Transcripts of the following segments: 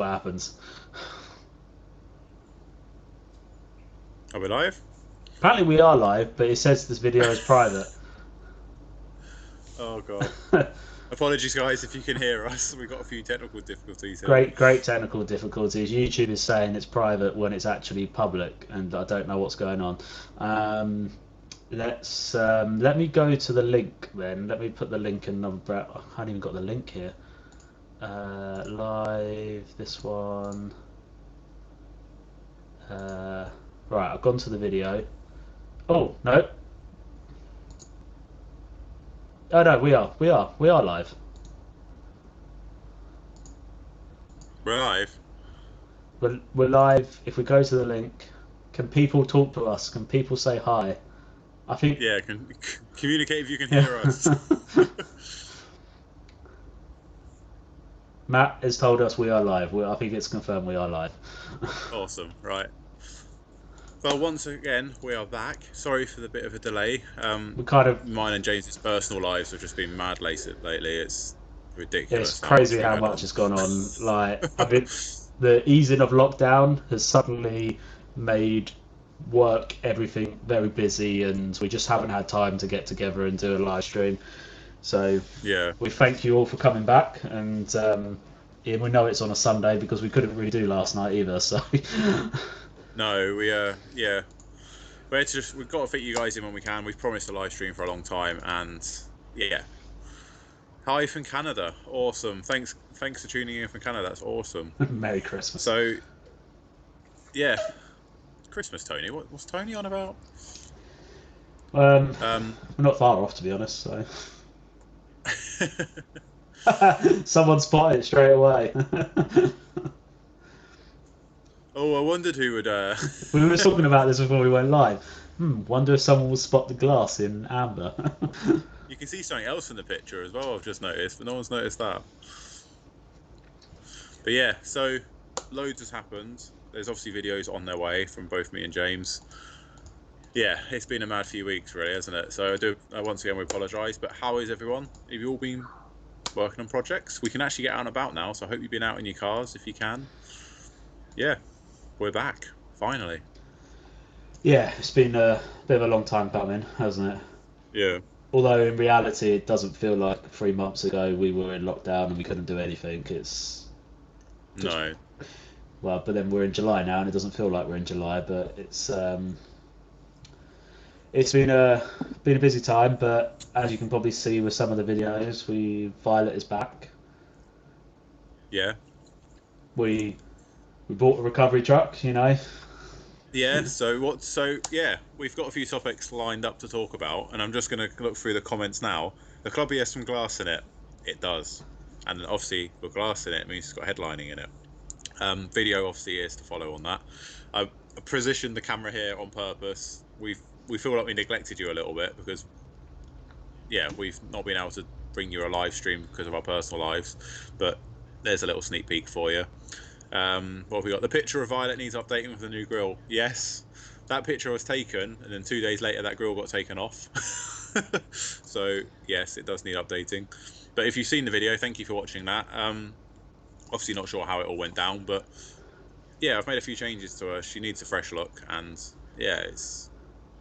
what happens. Are we live? Apparently we are live, but it says this video is private. Oh god. Apologies guys if you can hear us. We've got a few technical difficulties here. Great technical difficulties. YouTube is saying it's private when it's actually public, and I don't know what's going on. Let me go to the link then. Let me put the link in another. I haven't even got the link here. Live, this one. Right, I've gone to the video. Oh no! Oh no, we are live. We're live. We're live. If we go to the link, can people talk to us? Can people say hi? I think. Yeah, communicate if you can hear us. Matt has told us we are live. I think it's confirmed we are live. Awesome, right. Well, once again, we are back. Sorry for the bit of a delay. We kind of. Mine and James's personal lives have just been mad lately. It's It's ridiculous how much crazy we've how had much on. has gone on. Like, I mean, the easing of lockdown has suddenly made everything very busy, and we just haven't had time to get together and do a live stream. So Yeah. we thank you all for coming back, and yeah, we know it's on a Sunday because we couldn't really do last night either. So No, yeah. We've got to fit you guys in when we can. We've promised a live stream for a long time, and yeah. Hi from Canada, awesome. Thanks for tuning in from Canada. That's awesome. Merry Christmas. So, yeah, Christmas, Tony. What's Tony on about? We're not far off, to be honest. So someone spotted it straight away. Oh, I wondered who would. We were talking about this before we went live. Wonder if someone will spot the glass in amber. You can see something else in the picture as well. I've just noticed, but no one's noticed that. But yeah, so loads has happened. There's obviously videos on their way from both me and James. Yeah, it's been a mad few weeks, really, hasn't it? So once again, we apologise. But how is everyone? Have you all been working on projects? We can actually get out and about now, so I hope you've been out in your cars if you can. Yeah, we're back finally. Yeah, it's been a bit of a long time coming, hasn't it? Yeah. Although in reality, it doesn't feel like 3 months ago we were in lockdown and we couldn't do anything. It's just No. well, but then we're in July now, and it doesn't feel like we're in July. But it's been a busy time. But as you can probably see with some of the videos, Violet is back. Yeah. We bought a recovery truck, you know. Yeah, yeah, we've got a few topics lined up to talk about, and I'm just going to look through the comments now. The club has some glass in it. It does. And obviously, with glass in it, means it's got headlining in it. Video obviously is to follow on that. I positioned the camera here on purpose. We feel like we neglected you a little bit because, yeah, we've not been able to bring you a live stream because of our personal lives, but there's a little sneak peek for you. What have we got? The picture of Violet needs updating with the new grill. Yes, that picture was taken, and then 2 days later that grill got taken off. So yes, it does need updating. But if you've seen the video, thank you for watching that. Obviously not sure how it all went down, but yeah, I've made a few changes to her. She needs a fresh look, and yeah,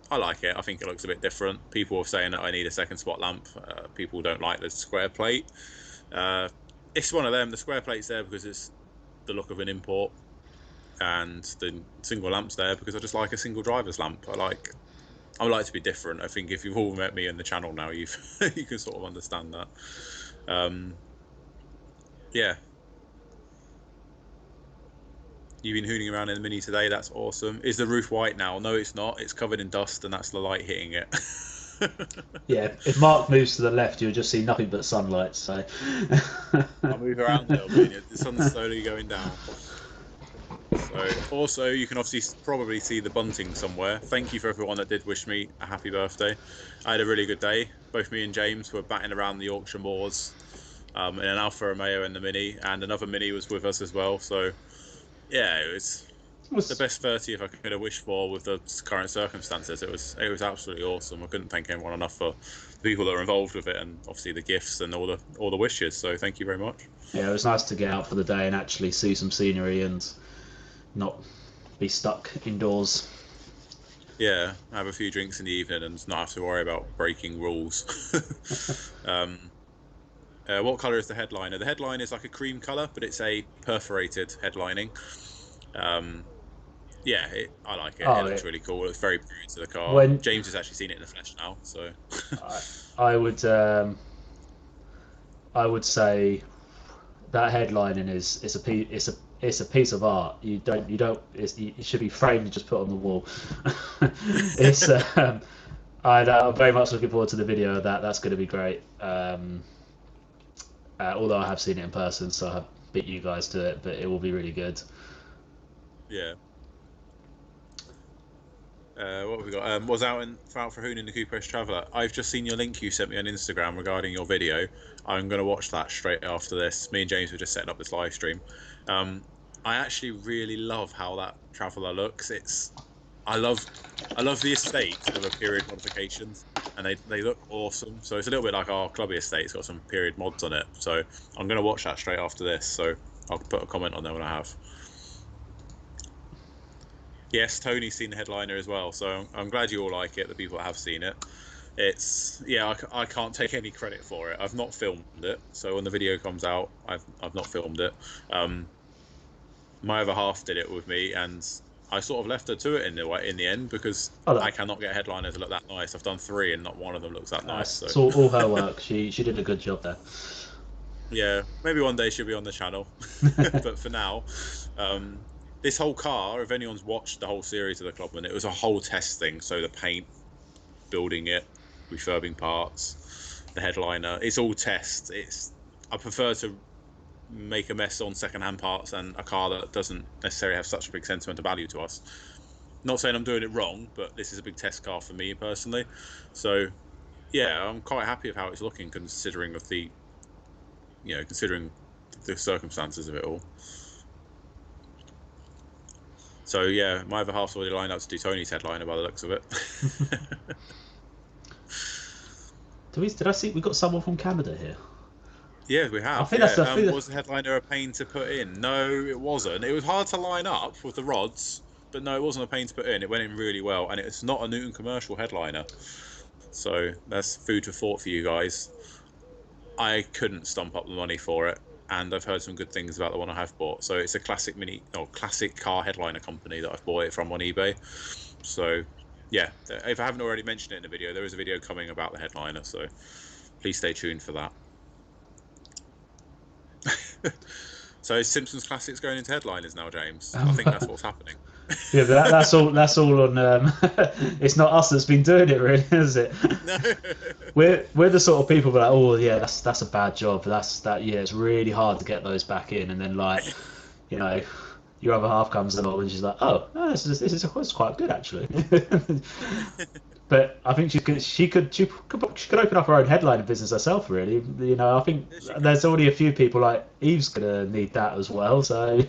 I like it. I think it looks a bit different. People are saying that I need a second spot lamp. People don't like the square plate. It's one of them. The square plate's there because it's the look of an import, and the single lamp's there because I just like a single driver's lamp. I like to be different. I think if you've all met me in the channel now, you can sort of understand that. Yeah, you've been hooning around in the Mini today. That's awesome. Is the roof white now? No, it's not. It's covered in dust, and that's the light hitting it. Yeah, if Mark moves to the left, you'll just see nothing but sunlight. So I'll move around a little bit. The sun's slowly going down. So, also, you can obviously probably see the bunting somewhere. Thank you for everyone that did wish me a happy birthday. I had a really good day. Both me and James were batting around the Yorkshire moors in an Alfa Romeo and the Mini, and another Mini was with us as well. So, yeah, it was the best 30th I could have wished for with the current circumstances. It was absolutely awesome. I couldn't thank everyone enough for the people that are involved with it, and obviously the gifts and all the wishes. So thank you very much. Yeah, it was nice to get out for the day and actually see some scenery and not be stuck indoors. Yeah, have a few drinks in the evening and not have to worry about breaking rules. What colour is the headliner? The headline is like a cream colour, but it's a perforated headlining. Yeah, I like it. It Oh, looks really cool. It looks very period to the car. when James has actually seen it in the flesh now, so I, I would I would say that headlining is a piece it's a piece of art. You don't it should be framed and just put on the wall. It's I'm very much looking forward to the video of that. That's going to be great. Although I have seen it in person, so I have beat you guys to it, but it will be really good. yeah. What have we got? Was out for Hoon in the Cooper's Traveller. I've just seen your link you sent me on Instagram regarding your video. I'm going to watch that straight after this. Me and James were just setting up this live stream. I actually really love how that Traveller looks. I love the estate with the period modifications, and they look awesome. So it's a little bit like our clubby estate. It's got some period mods on it. So I'm going to watch that straight after this. So I'll put a comment on there when I have. Yes, Tony's seen the headliner as well, so I'm glad you all like it. The people that have seen it, I can't take any credit for it. I've not filmed it, so when the video comes out, I've not filmed it. My other half did it with me, and I sort of left her to it in the end because I cannot get a headliner to look that nice. I've done 3, and not one of them looks that nice. So. It's all her work. She did a good job there. Yeah, maybe one day she'll be on the channel, but for now. This whole car, if anyone's watched the whole series of the Clubman, it was a whole test thing. So the paint, building it, refurbing parts, the headliner, it's all test. I prefer to make a mess on second-hand parts than a car that doesn't necessarily have such a big sentimental value to us. Not saying I'm doing it wrong, but this is a big test car for me personally. So yeah, I'm quite happy with how it's looking considering the circumstances of it all. So yeah, my other half's already lined up to do Tony's headliner by the looks of it. Did I see we got someone from Canada here? Yeah, we have. I think was the headliner a pain to put in? No, it wasn't. It was hard to line up with the rods, but no, it wasn't a pain to put in. It went in really well, and it's not a Newton commercial headliner. So that's food for thought for you guys. I couldn't stump up the money for it, and I've heard some good things about the one I have bought. So it's a classic car headliner company that I've bought it from on eBay. So yeah, if I haven't already mentioned it in the video, there is a video coming about the headliner, so please stay tuned for that. So is Simpsons Classics going into headliners now, James? I think that's what's happening. Yeah, but that's all. That's all on. It's not us that's been doing it, really, is it? No. We're the sort of people that, oh yeah, that's a bad job. Yeah, it's really hard to get those back in, and then your other half comes along and she's like, oh, no, this is quite good actually. But I think she could open up her own headliner business herself. Really, I think there's already a few people like Eve's gonna need that as well. So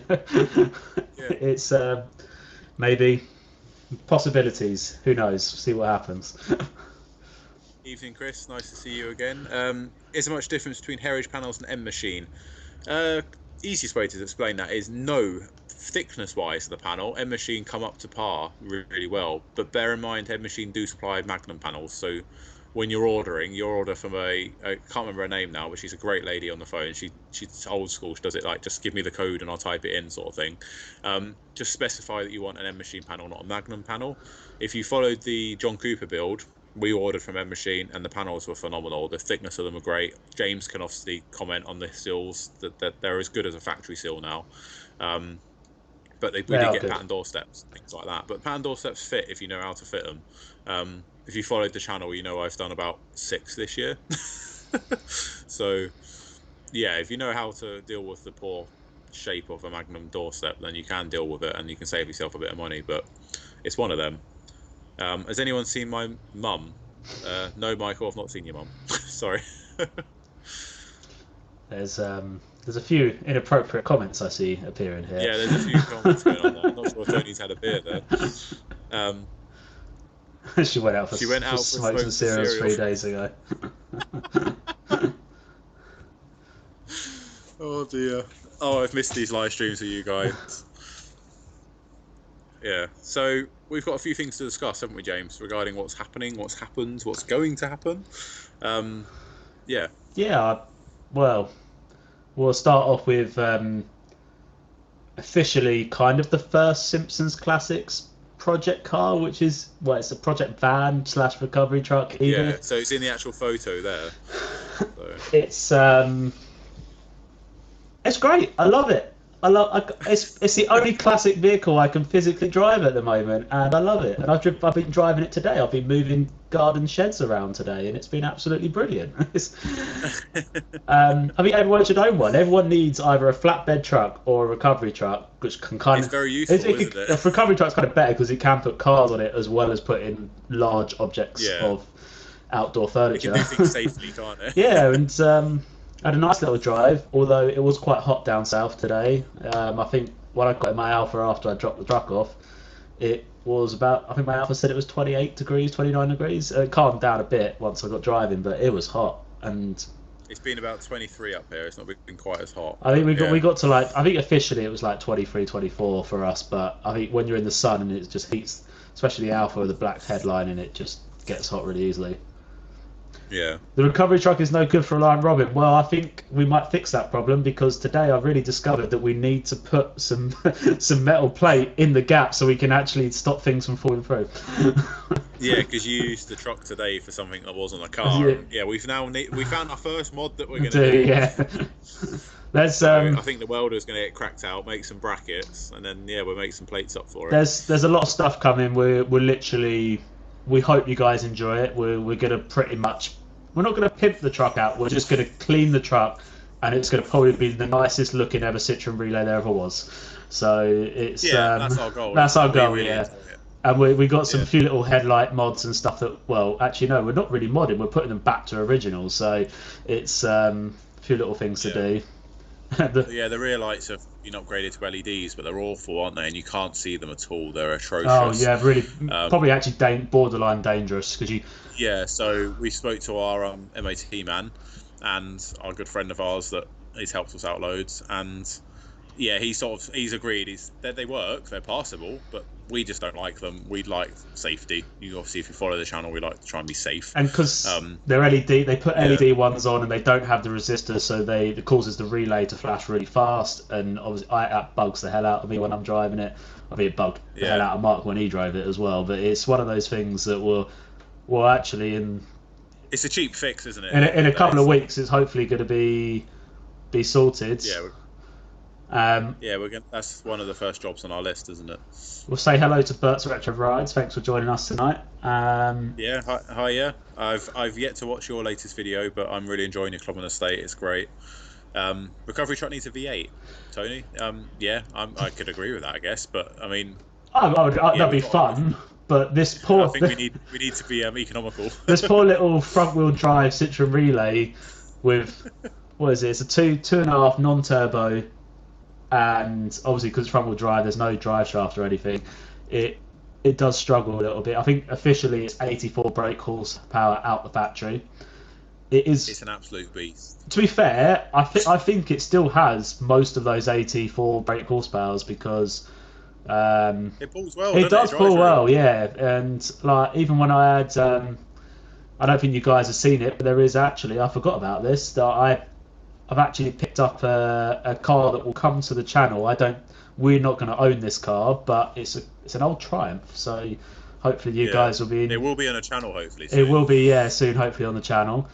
it's maybe possibilities. Who knows? See what happens. Evening, Chris. Nice to see you again. Is there much difference between heritage panels and M machine? Easiest way to explain that is no. Thickness-wise, the panel, M machine come up to par really well, but bear in mind, M machine do supply Magnum panels. So when you order from I can't remember her name now, but she's a great lady on the phone. She's old school. She does it like just give me the code and I'll type it in, sort of thing. Just specify that you want an M machine panel, not a Magnum panel. If you followed the John Cooper build, we ordered from M machine and the panels were phenomenal. The thickness of them are great. James can obviously comment on the seals that they're as good as a factory seal now. But we did get pattern doorsteps, things like that. But pattern doorsteps fit if you know how to fit them. If you followed the channel, you know I've done about 6 this year. So, yeah, if you know how to deal with the poor shape of a Magnum doorstep, then you can deal with it and you can save yourself a bit of money. But it's one of them. Has anyone seen my mum? No, Michael, I've not seen your mum. Sorry. There's There's a few inappropriate comments I see appearing here. Yeah, there's a few comments going on there. I'm not sure if Tony's had a beer there. She went out for smokes and cereals 3 days ago. Oh dear. Oh, I've missed these live streams with you guys. Yeah, so we've got a few things to discuss, haven't we, James, regarding what's happening, what's happened, what's going to happen. Yeah. Yeah, well, we'll start off with officially kind of the first Simpsons Classics project car, which is, well, it's a project van / recovery truck. Either. Yeah, so it's in the actual photo there. So. It's great. I love it. It's the only classic vehicle I can physically drive at the moment, and I love it. And I've been driving it today. I've been moving garden sheds around today, and it's been absolutely brilliant. I mean, everyone should own one. Everyone needs either a flatbed truck or a recovery truck, which can kind of. It's very useful, isn't it? A recovery truck's kind of better because it can put cars on it as well as putting large objects of outdoor furniture. It can do things safely, can't it? Yeah, and. I had a nice little drive, although it was quite hot down south today. I think when I got in my Alpha after I dropped the truck off, it was about, I think my Alpha said it was 28 degrees, 29 degrees. It calmed down a bit once I got driving, but it was hot. And it's been about 23 up here. It's not been quite as hot. I think we got to like, I think officially it was like 23, 24 for us, but I think when you're in the sun and it just heats, especially the Alpha with the black headline, and it just gets hot really easily. Yeah. The recovery truck is no good for Lion Robin. Well, I think we might fix that problem because today I've really discovered that we need to put some metal plate in the gap so we can actually stop things from falling through. Yeah, because you used the truck today for something that wasn't a car. Yeah, we found our first mod that we're going to do. Yeah. There's I think the welder's going to get cracked out, make some brackets, and then we'll make some plates up for it. There's a lot of stuff coming. We're literally. We hope you guys enjoy it. We're going to pretty much. We're not going to pimp the truck out. We're just going to clean the truck, and it's going to probably be the nicest looking ever Citroen Relay there ever was. So it's that's our goal. That's our goal, really yeah. And we got some few little headlight mods and stuff that. Well, actually no, we're not really modding. We're putting them back to originals. So it's a few little things to do. The rear lights have been upgraded to LEDs, but they're awful, aren't they? And you can't see them at all. They're atrocious. Oh yeah, really. Probably actually borderline dangerous because you. Yeah, so we spoke to our MOT man and our good friend of ours that he's helped us out loads, and yeah, he's agreed. They work, they're passable, but we just don't like them. We like safety. You obviously, if you follow the channel, we like to try and be safe. And because they're LED, they put LED ones on, and they don't have the resistor, so it causes the relay to flash really fast. And obviously, that bugs the hell out of me when I'm driving it. I mean, it bugged the hell out of Mark when he drove it as well. But it's one of those things that will actually it's a cheap fix, isn't it? In a couple of weeks, it's hopefully going to be sorted. Yeah. That's one of the first jobs on our list, isn't it? We'll say hello to Bert's Retro Rides. Thanks for joining us tonight. Yeah, hi. Yeah, I've yet to watch your latest video, but I'm really enjoying your club on estate. It's great. Recovery truck needs a V8, Tony. Yeah, I could agree with that, I guess. But I mean, that'd be fun. But this poor. I think we need to be economical. This poor little front-wheel drive Citroen Relay with what is it? It's a 2.5 non-turbo, and obviously because it's front-wheel drive, there's no drive shaft or anything. It does struggle a little bit. I think officially it's 84 brake horsepower out the factory. It's an absolute beast. To be fair, I think it still has most of those 84 brake horsepowers because. It pulls well. It does pull well, yeah. And like even when I had, I don't think you guys have seen it, but there is actually. I forgot about this. That I've actually picked up a car that will come to the channel. We're not going to own this car, but it's an old Triumph. So hopefully you guys will be. It will be on a channel, hopefully. Soon. It will be soon, hopefully on the channel.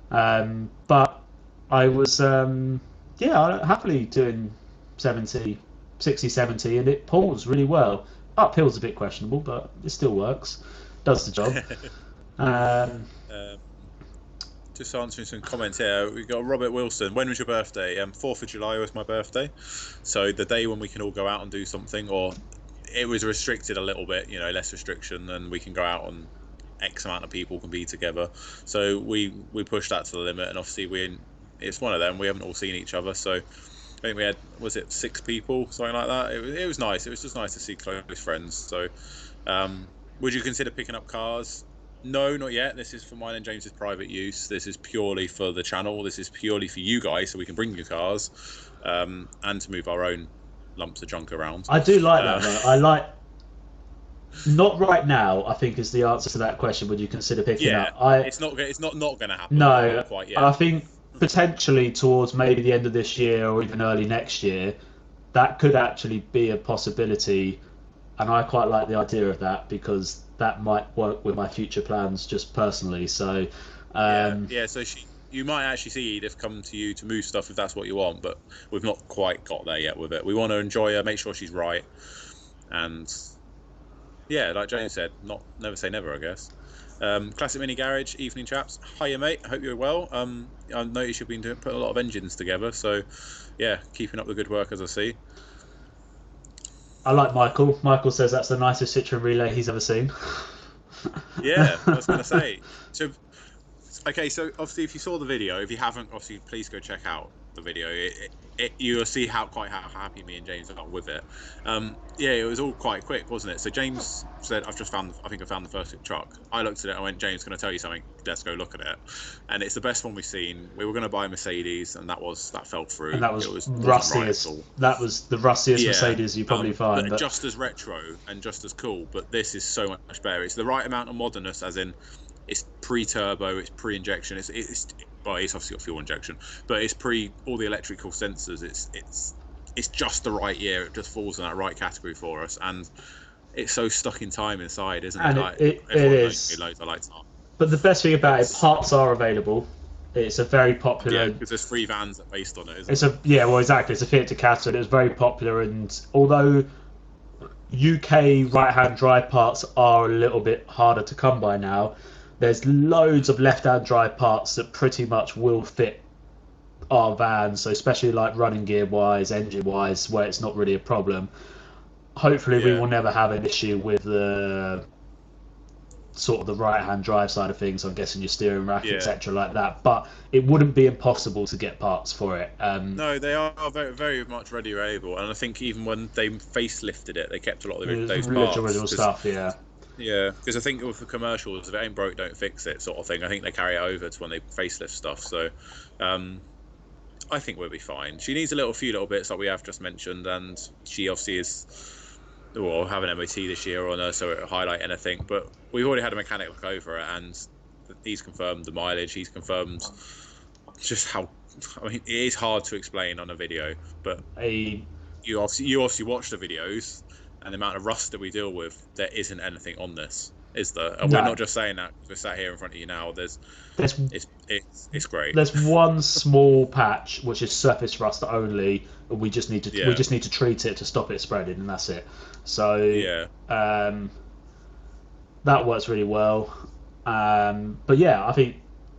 But I was happily doing 60, 70, and it pulls really well. Uphill's a bit questionable, but it still works. Does the job. Just answering some comments here. We've got Robert Wilson. When was your birthday? 4th of July was my birthday. So the day when we can all go out and do something, or it was restricted a little bit, less restriction, and we can go out and X amount of people can be together. So we pushed that to the limit, and obviously it's one of them. We haven't all seen each other, so I think we had, was it 6 people, something like that. It was nice. It was just nice to see close friends. So, would you consider picking up cars? No, not yet. This is for mine and James's private use. This is purely for the channel. This is purely for you guys, so we can bring you cars, and to move our own lumps of junk around. I do like that though. I like. Not right now, I think, is the answer to that question. Would you consider picking up? It's not going to happen. No, not quite yet. I think potentially towards maybe the end of this year or even early next year, that could actually be a possibility, and I quite like the idea of that because that might work with my future plans just personally. So, So you might actually see Edith come to you to move stuff if that's what you want, but we've not quite got there yet with it. We want to enjoy her, make sure she's right, and. Yeah, like James said, never say never, I guess. Classic Mini Garage, evening chaps. Hiya, mate. Hope you're well. I noticed you've been putting a lot of engines together, so yeah, keeping up the good work as I see. I like Michael. Michael says that's the nicest Citroen relay he's ever seen. Yeah, I was going to say. So, okay, so obviously, if you saw the video, if you haven't, obviously, please go check out the video. You'll see how happy me and James are with it. Yeah, it was all quite quick, wasn't it? So James said, I think I found the first truck. I looked at it, I went, James, can I tell you something? Let's go look at it. And it's the best one we've seen. We were going to buy a Mercedes, and that fell through. And that was rustiest. That was the rustiest Mercedes you probably find. But just as retro and just as cool. But this is so much better. It's the right amount of modernness, as in it's pre-turbo, it's pre-injection, well, it's obviously got fuel injection, but it's all the electrical sensors. It's just the right year. It just falls in that right category for us, and it's so stuck in time inside, isn't it? And like, it is. Loads of lights on. But the best thing about it, parts are available. It's a very popular. Yeah, because there's 3 vans that are based on it, isn't it? Exactly. It's a Fiat Ducato, and it was very popular. And although UK right-hand drive parts are a little bit harder to come by now, there's loads of left-hand drive parts that pretty much will fit our vans, so especially like running gear wise, engine wise, where it's not really a problem. Hopefully we will never have an issue with the sort of the right-hand drive side of things. I'm guessing your steering rack, etc., like that. But it wouldn't be impossible to get parts for it. No, they are very, very much ready or able, and I think even when they facelifted it, they kept a lot of those parts. Original stuff, yeah. Yeah, because I think with the commercials, if it ain't broke, don't fix it, sort of thing. I think they carry it over to when they facelift stuff. So, I think we'll be fine. She needs a few little bits like we have just mentioned, and she obviously is, well, have an MOT this year on her, so it'll highlight anything. But we've already had a mechanic look over it, and he's confirmed the mileage. He's confirmed just how. I mean, it is hard to explain on a video, but you obviously watch the videos. And the amount of rust that we deal with, there isn't anything on this, is there? And we're not just saying that. We're sat here in front of you now. It's great. There's one small patch which is surface rust only. We just need to treat it to stop it spreading, and that's it. So that works really well. But yeah,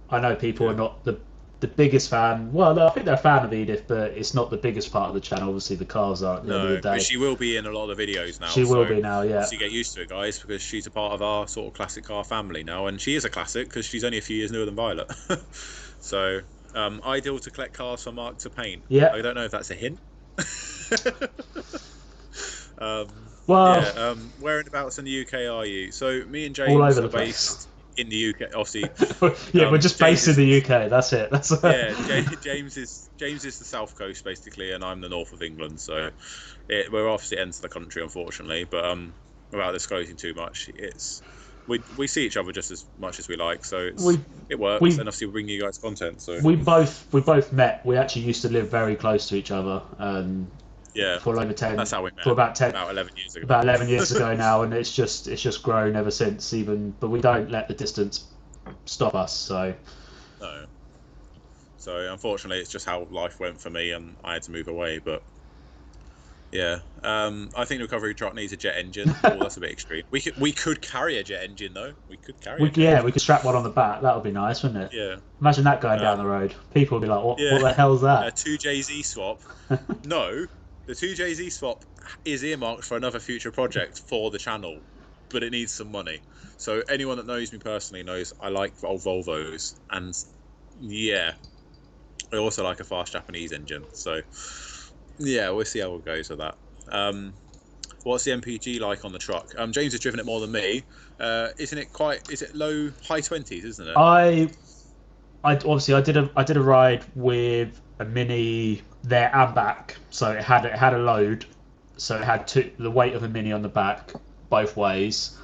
I know people are not the biggest fan. Well, no, I think they're a fan of Edith, but it's not the biggest part of the channel. Obviously, the cars are at the end of the day. But she will be in a lot of the videos now. She will be now, yeah. So you get used to it, guys, because she's a part of our sort of classic car family now, and she is a classic because she's only a few years newer than Violet. So, ideal to collect cars for Mark to paint. Yeah. I don't know if that's a hint. Whereabouts in the UK are you? So me and James are based in the UK, obviously. We're just based in the UK. That's it. James is the south coast basically, and I'm the north of England. So we're opposite ends of the country, unfortunately. But without disclosing too much, we see each other just as much as we like. So it works, and obviously we bring you guys content. So we both met. We actually used to live very close to each other. For over 10. That's how we met. For about 11 years ago. About 11 years ago now, and it's just grown ever since. But we don't let the distance stop us. So. No. So unfortunately, it's just how life went for me, and I had to move away. But yeah, I think the recovery truck needs a jet engine. Oh, that's a bit extreme. We could carry a jet engine though. We could strap one on the back. That would be nice, wouldn't it? Yeah. Imagine that going down the road. People would be like, "What the hell's that?" A 2JZ swap. No. The 2JZ swap is earmarked for another future project for the channel, but it needs some money. So anyone that knows me personally knows I like old Volvos, and yeah, I also like a fast Japanese engine. So yeah, we'll see how it goes with that. What's the MPG like on the truck? James has driven it more than me. Isn't it quite? Is it low, high 20s? Isn't it? I obviously I did a ride with a Mini there and back, so it had a load, so it had the weight of a Mini on the back both ways,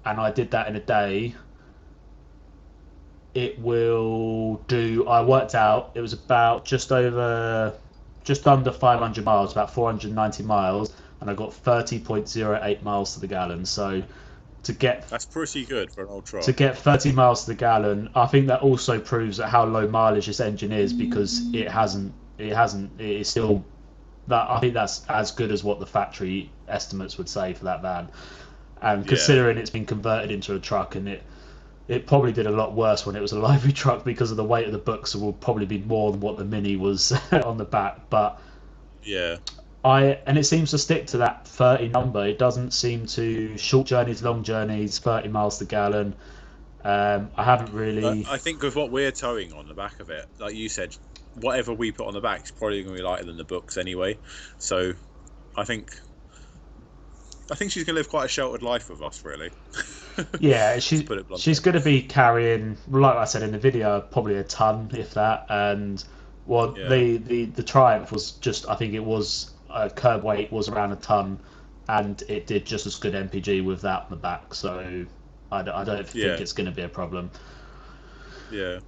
and I did that in a day. It will do. I worked out it was about just under 500 miles, about 490 miles, and I got 30.08 miles to the gallon. So to get That's pretty good for an old to truck. get 30 miles to the gallon, I think that also proves that how low mileage this engine is, because it is still that. I think that's as good as what the factory estimates would say for that van. And Yeah, considering it's been converted into a truck, and it probably did a lot worse when it was a livery truck because of the weight of the books, will probably be more than what the Mini was on the back. But yeah. and it seems to stick to that 30 number. It doesn't seem to short journeys, long journeys, 30 miles to gallon. I haven't really. I think with what we're towing on the back of it, like you said, whatever we put on the back is probably going to be lighter than the books anyway. So I think she's going to live quite a sheltered life with us, really. Yeah, To put it she's bluntly. going to be carrying, like I said in the video, probably a ton, if that. And well, Yeah, the Triumph was just, I think it was curb weight was around a ton, and it did just as good MPG with that on the back. So I don't think yeah, it's going to be a problem. yeah.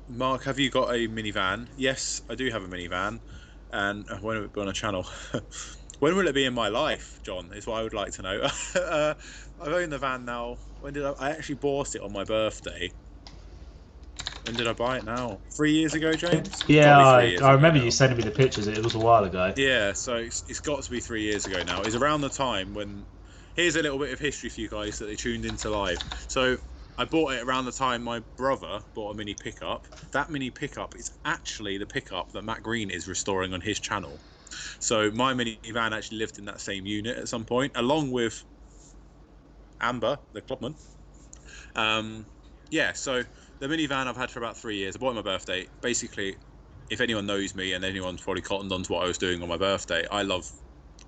Mark, have you got a minivan? Yes, I do have a minivan. And when will it be on a channel? When will it be in my life, John? Is what I would like to know. I've owned the van now. When did I actually bought it on my birthday? When did I buy it now? 3 years ago, James? Got to Yeah, be 3 years I ago remember you now. sending me the pictures. It was a while ago. Yeah, so it's got to be 3 years ago now. It's around the time when. Here's a little bit of history for you guys that they tuned into live. So I bought it around the time my brother bought a mini pickup. That mini pickup is actually the pickup that Matt Green is restoring on his channel. So my minivan actually lived in that same unit at some point, along with Amber, the clubman. Um, yeah, so the minivan I've had for about 3 years. I bought it on my birthday. Basically, if anyone knows me and anyone's probably cottoned on to what I was doing on my birthday, I love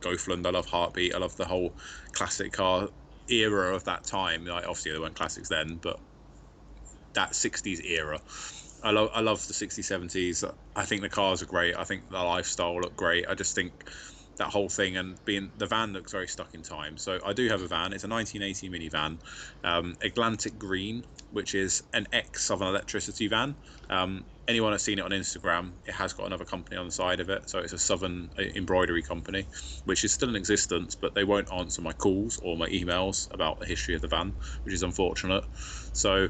Gothland, I love Heartbeat, I love the whole classic car era of that time. Like, obviously, there weren't classics then, but that 60s era. I love the 60s, 70s. I think the cars are great. I think the lifestyle looked great. I just think that whole thing, and being the van looks very stuck in time. So I do have a van. It's a 1980 minivan, Atlantic Green, which is an ex-Southern Electricity van. Anyone that's seen it on Instagram, it has got another company on the side of it. So it's a Southern embroidery company, which is still in existence, but they won't answer my calls or my emails about the history of the van, which is unfortunate. So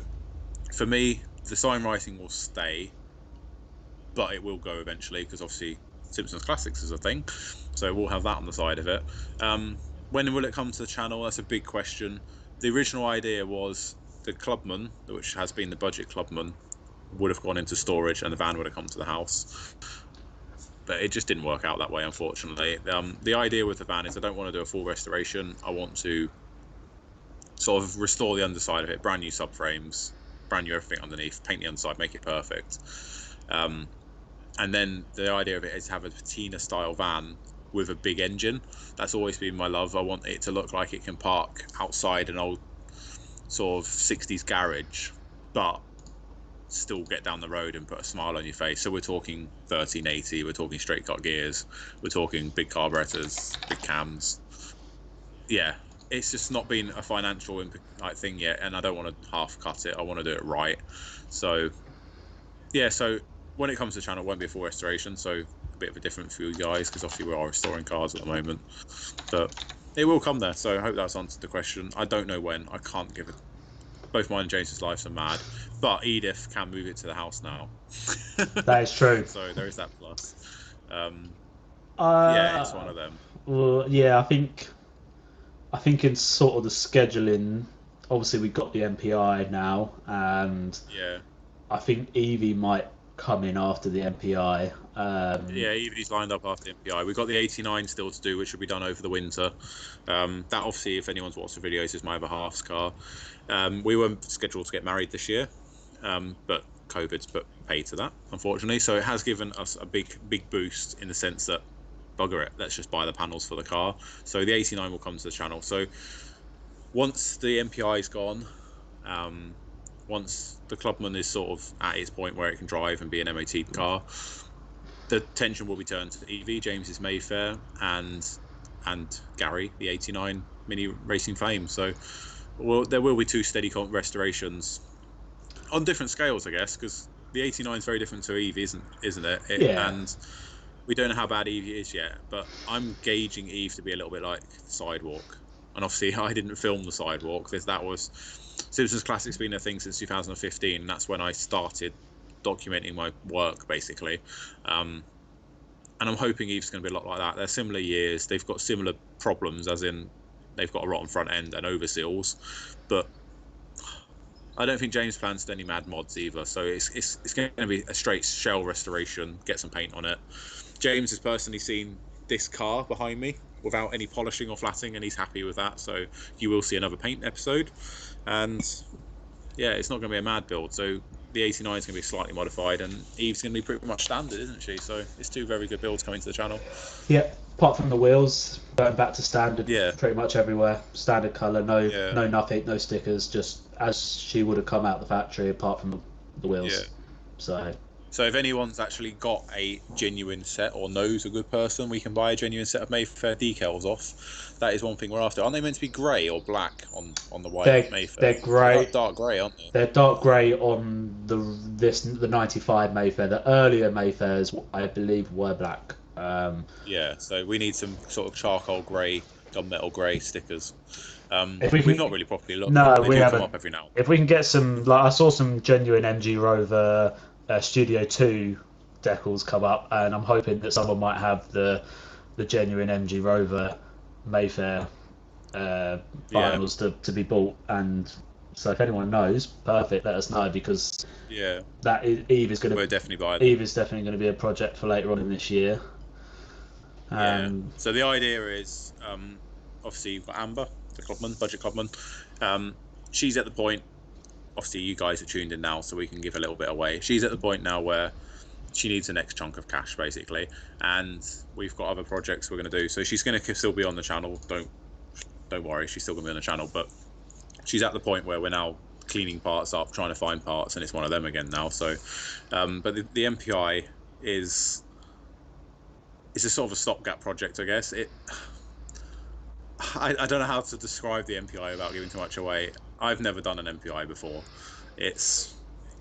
for me, the sign writing will stay, but it will go eventually because obviously Simpsons Classics is a thing, so we'll have that on the side of it. When will it come to the channel? That's a big question. The original idea was the Clubman, which has been the budget Clubman, would have gone into storage and the van would have come to the house. But it just didn't work out that way, unfortunately. The idea with the van is I don't want to do a full restoration. I want to sort of restore the underside of it, brand new subframes, brand new everything underneath, paint the underside, make it perfect. And then the idea of it is to have a patina style van with a big engine. That's always been my love. I want it to look like it can park outside an old sort of 60s garage, but still get down the road and put a smile on your face. So we're talking 1380, we're talking straight cut gears, we're talking big carburetors, big cams. Yeah, it's just not been a financial thing yet, and I don't want to half cut it. I want to do it right. So yeah, so when it comes to the channel, it won't be a full restoration, so a bit of a different for you guys because obviously we are restoring cars at the moment, but it will come there. So I hope that's answered the question. I don't know when. I can't give it. Both mine and James's lives are mad, but Edith can move it to the house now. That is true. So there is that plus. Yeah, it's one Uh, of them. well, yeah, I think in sort of the scheduling, obviously we got the MPI now, and Yeah. I think Evie might come in after the MPI. Yeah, Evie's lined up after the MPI. We've got the 89 still to do, which will be done over the winter. That obviously, if anyone's watched the videos, is my other half's car. We were scheduled to get married this year, but COVID's put paid to that, unfortunately. So it has given us a big boost in the sense that, bugger it, let's just buy the panels for the car. So the 89 will come to the channel. So once the MPI is gone, once the Clubman is sort of at its point where it can drive and be an MOT car, the attention will be turned to EV, James's Mayfair, and Gary, the 89 mini racing fame. So there will be 2 steady restorations on different scales, I guess, because the 89 is very different to EV, isn't it? Yeah. And we don't know how bad Eve is yet, but I'm gauging Eve to be a little bit like the Sidewalk. And obviously, I didn't film the Sidewalk. That was Simpsons Classic's been a thing since 2015. And that's when I started documenting my work, basically. And I'm hoping Eve's going to be a lot like that. They're similar years. They've got similar problems, as in they've got a rotten front end and overseals. But I don't think James plans any mad mods either. So it's going to be a straight shell restoration, get some paint on it. James has personally seen this car behind me without any polishing or flatting, and he's happy with that. So you will see another paint episode. And yeah, it's not going to be a mad build. So the 89 is going to be slightly modified, and Eve's going to be pretty much standard, isn't she? So it's 2 very good builds coming to the channel. Yeah, apart from the wheels, going back to standard. Yeah. Pretty much everywhere. Standard colour, no nothing, no stickers, just as she would have come out the factory, apart from the wheels. Yeah. So if anyone's actually got a genuine set or knows a good person, we can buy a genuine set of Mayfair decals off. That is one thing we're after. Aren't they meant to be grey or black on the white Mayfair? They're grey. They're dark grey, aren't they? They're dark grey on the 95 Mayfair. The earlier Mayfairs, I believe, were black. Yeah, so we need some sort of charcoal grey, gunmetal grey stickers. We've not really properly looked. No, we haven't. Come up every now. If we can get some, like I saw some genuine MG Rover Studio 2 decals come up, and I'm hoping that someone might have the genuine MG Rover Mayfair finals to be bought. And so if anyone knows, perfect, let us know, because Eve is going to we'll definitely buy them. Eve is definitely going to be a project for later on in this year. So the idea is, obviously you've got Amber, the Clubman, budget Clubman. She's at the point, obviously you guys are tuned in now, so we can give a little bit away. She's at the point now where she needs the next chunk of cash, basically, and we've got other projects we're going to do. So she's going to still be on the channel. Don't worry, she's still going to be on the channel. But she's at the point where we're now cleaning parts up, trying to find parts, and it's one of them again now. So, but the MPI is a sort of a stopgap project, I guess. I don't know how to describe the MPI without giving too much away. I've never done an MPI before.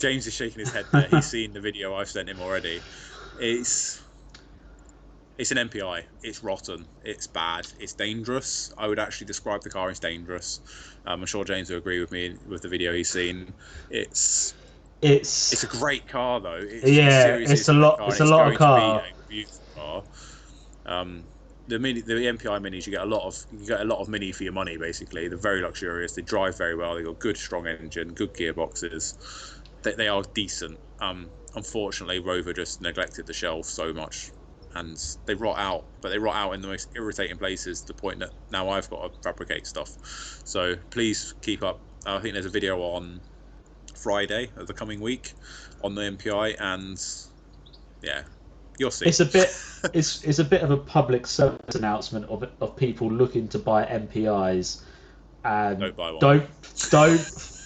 James is shaking his head there. He's seen the video I've sent him already. It's an MPI. It's rotten. It's bad. It's dangerous. I would actually describe the car as dangerous. I'm sure James will agree with me with the video he's seen. It's a great car though. It's a lot of car. A beautiful car. The MPI minis, you get a lot of mini for your money. Basically, they're very luxurious. They drive very well. They got good, strong engine, good gearboxes. They are decent. Unfortunately, Rover just neglected the shelf so much, and they rot out. But they rot out in the most irritating places, to the point that now I've got to fabricate stuff. So please keep up. I think there's a video on Friday of the coming week on the MPI, and yeah. You'll see. It's a bit of a public service announcement of people looking to buy MPIs, and don't buy one.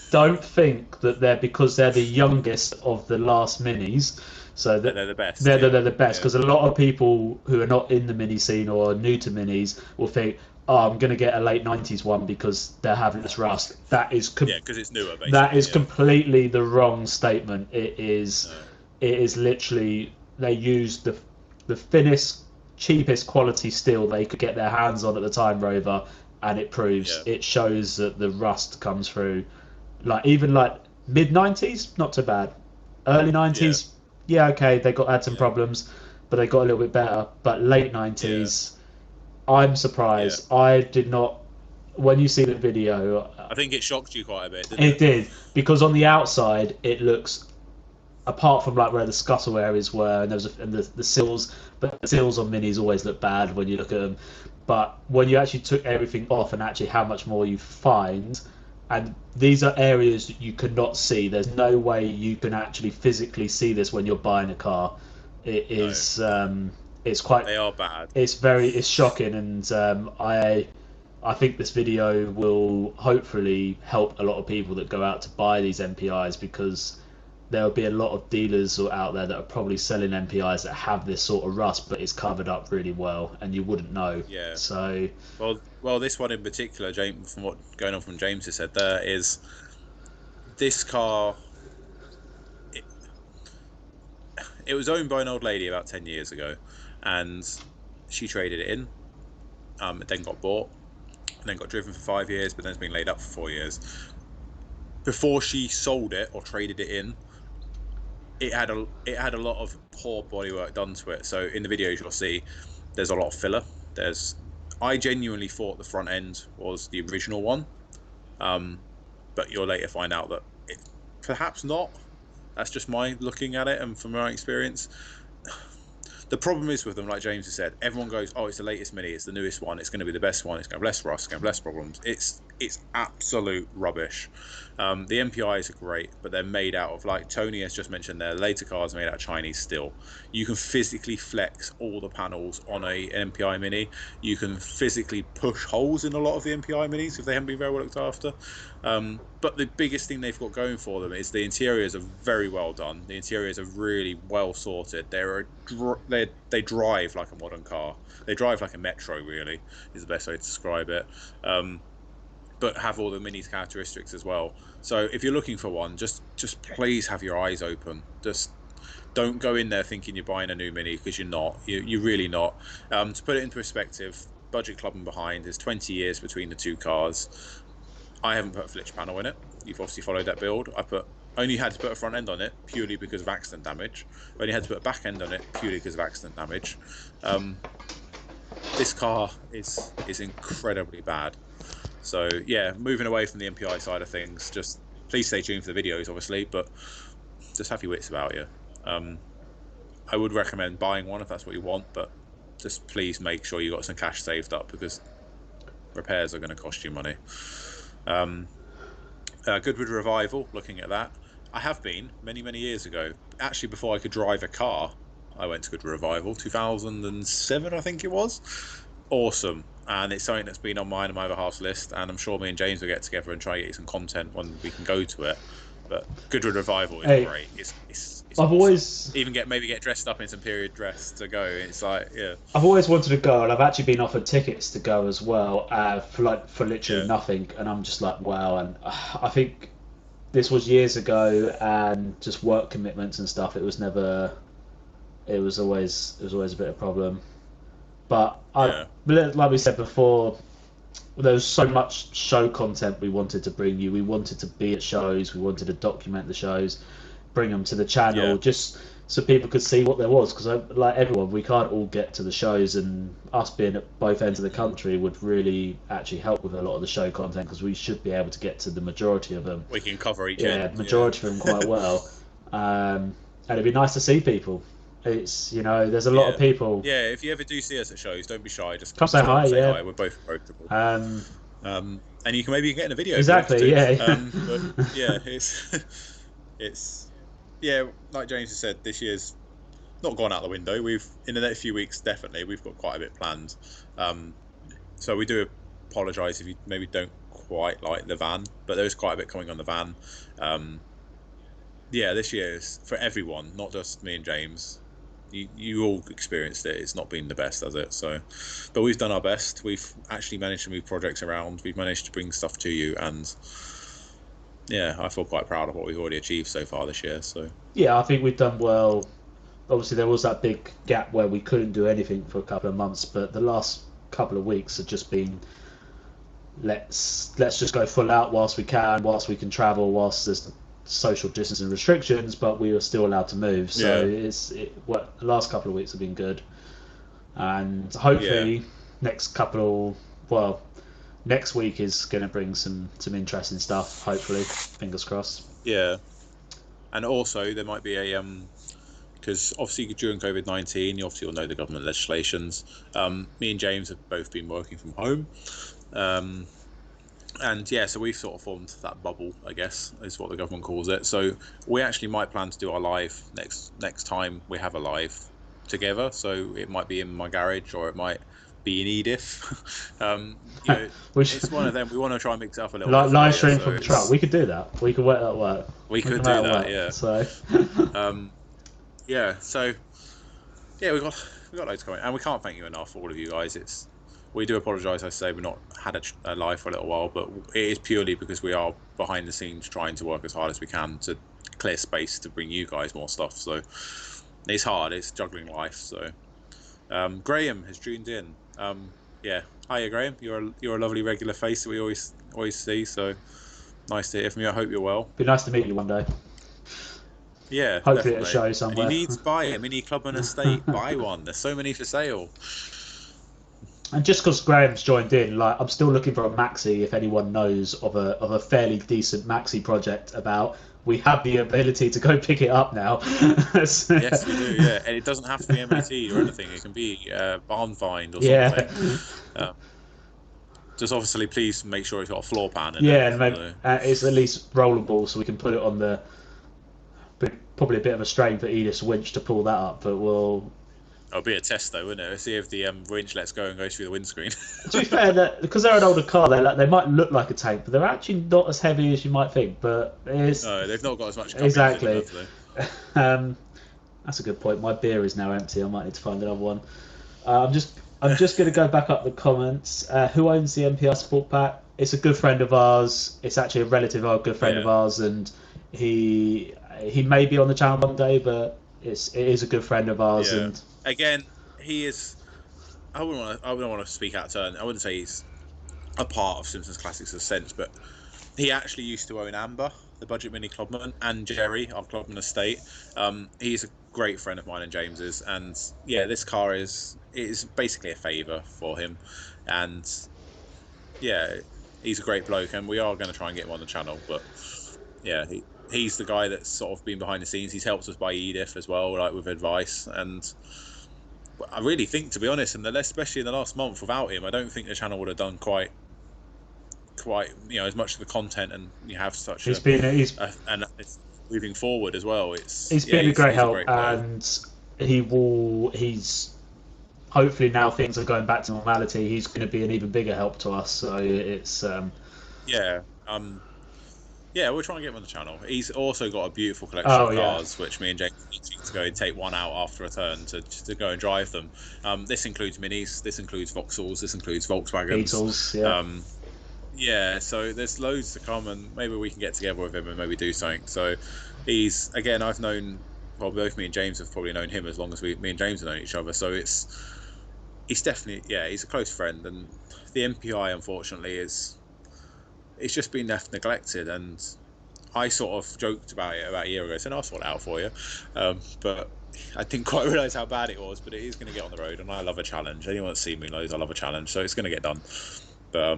Don't think that because they're the youngest of the last minis, so that they're the best. They're the best, because a lot of people who are not in the mini scene or are new to minis will think, oh, I'm going to get a late 90s one because they're having this rust. That is because it's newer. Basically, that is completely the wrong statement. It is literally. They used the thinnest, cheapest quality steel they could get their hands on at the time, Rover, and it proves, it shows that the rust comes through. Even mid 90s, not too bad. Early 90s, okay, they had some problems, but they got a little bit better. But late 90s, I'm surprised. I did not. When you see the video, I think it shocked you quite a bit. It did, because on the outside it looks. Apart from where the scuttle areas were, and the sills, but the sills on minis always look bad when you look at them. But when you actually took everything off, and actually how much more you find, and these are areas that you cannot see. There's no way you can actually physically see this when you're buying a car. It is it's quite, They are bad. it's shocking, and I think this video will hopefully help a lot of people that go out to buy these MPIs, because there will be a lot of dealers out there that are probably selling MPIs that have this sort of rust, but it's covered up really well and you wouldn't know. Yeah. So well, this one in particular, James, from what going on from James has said, there is this car. It was owned by an old lady about 10 years ago, and she traded it in. It then got bought, and then got driven for 5 years, but then it's been laid up for 4 years. Before she sold it or traded it in, it had a lot of poor bodywork done to it. So in the videos you'll see there's a lot of filler. I genuinely thought the front end was the original one, but you'll later find out that it perhaps not. That's just my looking at it and from my experience. The problem is with them, like James has said, everyone goes, "Oh, it's the latest Mini, it's the newest one, it's going to be the best one, it's going to have less rust, it's going to have less problems." It's absolute rubbish. The MPIs are great, but they're made out of, like Tony has just mentioned, their later cars are made out of Chinese steel. You can physically flex all the panels on an MPI Mini. You can physically push holes in a lot of the MPI Minis if they haven't been very well looked after. But the biggest thing they've got going for them is the interiors are very well done. The interiors are really well sorted. They drive like a modern car. They drive like a Metro, really, is the best way to describe it. But have all the Mini's characteristics as well. So if you're looking for one, just please have your eyes open. Just don't go in there thinking you're buying a new Mini, because you're not. You're really not. To put it into perspective, budget club and behind, there's 20 years between the two cars. I haven't put a flitch panel in it. You've obviously followed that build. Only had to put a front end on it purely because of accident damage. Only had to put a back end on it purely because of accident damage. This car is incredibly bad. So yeah, moving away from the MPI side of things, just please stay tuned for the videos, obviously, but just have your wits about you. I would recommend buying one if that's what you want, but just please make sure you got some cash saved up, because repairs are going to cost you money. Goodwood Revival, looking at that, I have been many years ago. Actually, before I could drive a car, I went to Goodwood Revival, 2007, I think it was. Awesome. And it's something that's been on mine and my other half's list, and I'm sure me and James will get together and try to get some content when we can go to it. But Goodwood Revival is great. It's I've awesome. always maybe get dressed up in some period dress to go. It's like, yeah. I've always wanted to go, and I've actually been offered tickets to go as well, for literally nothing, and I'm just like, wow. And I think this was years ago, and just work commitments and stuff. It was always a bit of a problem. But like we said before, there was so much show content we wanted to bring you. We wanted to be at shows. We wanted to document the shows, bring them to the channel, just so people could see what there was. Because like everyone, we can't all get to the shows, and us being at both ends of the country would really actually help with a lot of the show content, because we should be able to get to the majority of them. We can cover each end. Majority of them quite well. And it'd be nice to see people. It's, there's a lot of people. Yeah, if you ever do see us at shows, don't be shy. Just come say hi. Hi. We're both approachable. And you can maybe get in a video. Exactly. Yeah. But yeah, it's like James has said, this year's not gone out the window. We've in the next few weeks definitely we've got quite a bit planned. So we do apologise if you maybe don't quite like the van, but there's quite a bit coming on the van. This year is for everyone, not just me and James. You all experienced it. It's not been the best, has it? So, but we've done our best. We've actually managed to move projects around. We've managed to bring stuff to you, and I feel quite proud of what we've already achieved so far this year. So yeah, I think we've done well. Obviously, there was that big gap where we couldn't do anything for a couple of months, but the last couple of weeks have just been let's just go full out whilst we can travel, whilst there's social distancing restrictions, but we were still allowed to move. So the last couple of weeks have been good, and hopefully next week is going to bring some interesting stuff. Hopefully, fingers crossed. Yeah, and also there might be a because obviously during COVID-19, you obviously all know the government legislations. Me and James have both been working from home. And yeah, so we've sort of formed that bubble, I guess, is what the government calls it. So we actually might plan to do our live next time we have a live together. So it might be in my garage, or it might be in Edith. You know, it's one of them. We want to try and mix it up a little bit for live you. stream So from the truck. We could do that. We could work that work. we could can do make that, work. yeah. So yeah, so yeah, we got loads coming, and we can't thank you enough, all of you guys. We do apologise. I say we've not had a live for a little while, but it is purely because we are behind the scenes trying to work as hard as we can to clear space to bring you guys more stuff. So it's hard. It's juggling life. So Graham has tuned in. Yeah, hiya Graham. You're a lovely regular face that we always see. So nice to hear from you. I hope you're well. be nice to meet you one day. Yeah, hopefully definitely. at a show somewhere. And you need to buy a mini Clubman estate. Buy one. There's so many for sale. And just because Graham's joined in, like I'm still looking for a Maxi. If anyone knows of a fairly decent Maxi project about, we have the ability to go pick it up now. Yes, we do. Yeah, and it doesn't have to be MOT or anything. It can be barn find or something. Just obviously, please make sure it's got a floor pan in it. And maybe, it's at least rollable, so we can put it on the. Probably a bit of a strain for Edith's winch to pull that up, but we'll. It'll be a test though, wouldn't it? Let's see if the winch lets go and goes through the windscreen. To be fair, because they're an older car, they might look like a tank, but they're actually not as heavy as you might think. But it's no, they've not got as much. Exactly. That's a good point. My beer is now empty. I might need to find another one. I'm just going to go back up the comments. Who owns the MPR Sport Pack? It's a good friend of ours. It's actually a relative of a good friend of ours, and he may be on the channel one day, but it is a good friend of ours. And again, he is. I wouldn't want to speak out of turn. I wouldn't say he's a part of Simpsons Classics in a sense, but he actually used to own Amber, the budget mini Clubman, and Jerry, our Clubman estate. He's a great friend of mine and James's, and yeah, this car is basically a favour for him, and yeah, he's a great bloke, and we are going to try and get him on the channel. But yeah, he's the guy that's sort of been behind the scenes. He's helped us buy Edith as well, like with advice, and I really think, to be honest, and especially in the last month, without him, I don't think the channel would have done quite as much of the content, and you have such and it's moving forward as well. He's been a great help, and he's hopefully, now things are going back to normality, he's going to be an even bigger help to us. So it's we're trying to get him on the channel. He's also got a beautiful collection of cars, which me and James need to go and take one out after a turn to go and drive them. This includes minis, this includes Vauxhalls, this includes Volkswagens. Beetles, so there's loads to come, and maybe we can get together with him and maybe do something. So he's, again, I've known, well, both me and James have probably known him as long as me and James have known each other. So he's definitely, he's a close friend, and the MPI, unfortunately, it's just been left neglected. And I sort of joked about it about a year ago, saying I'll sort it out for you, but I didn't quite realise how bad it was. But it is going to get on the road, and I love a challenge. Anyone that's seen me knows I love a challenge, so it's going to get done. But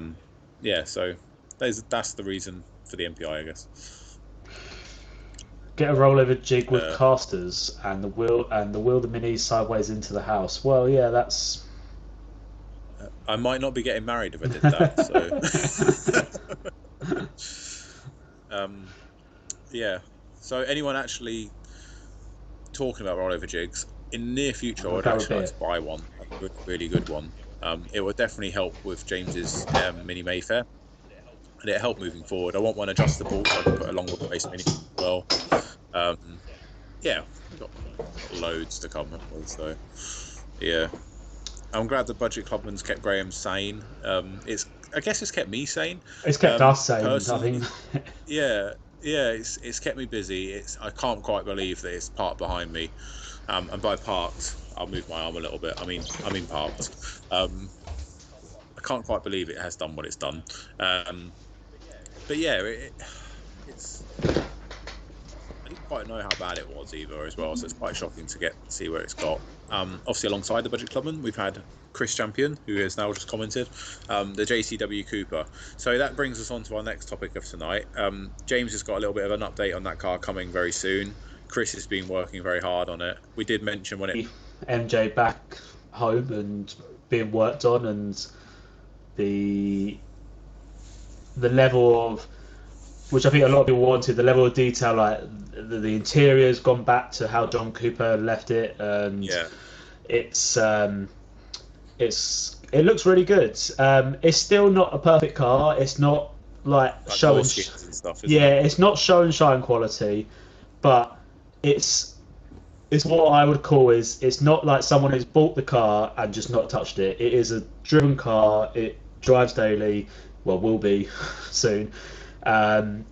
so that's the reason for the MPI, I guess. Get a rollover jig with casters and the wheel the minis sideways into the house. Well, yeah, that's. I might not be getting married if I did that. So, So anyone actually talking about rollover jigs in the near future, I would actually like to buy one, a really good one. It would definitely help with James's mini Mayfair, and it helped moving forward. I want one adjustable, so I can put a long wheelbase mini as well. We've got loads to come with. So yeah, I'm glad the budget Clubman's kept Graham sane. I guess it's kept me sane. It's kept us sane, I think. It's kept me busy. I can't quite believe that it's parked behind me. And by parked, I'll move my arm a little bit. I mean parked. I can't quite believe it has done what it's done. But yeah, it's. I didn't quite know how bad it was either as well, so it's quite shocking to see where it's got. Obviously, alongside the Budget Clubman, we've had Chris Champion, who has now just commented, the JCW Cooper. So that brings us on to our next topic of tonight. James has got a little bit of an update on that car coming very soon. Chris has been working very hard on it. We did mention when it... MJ back home and being worked on, and the the level of, which I think a lot of people wanted, the level of detail, like the interior's gone back to how John Cooper left it, and Yeah. it's it looks really good. It's still not a perfect car. It's not like show and skins and stuff, isn't yeah, it? it's not show and shine quality, but it's what I would call it's not like someone who's bought the car and just not touched it. It is a driven car. It drives daily. Well, will be soon. And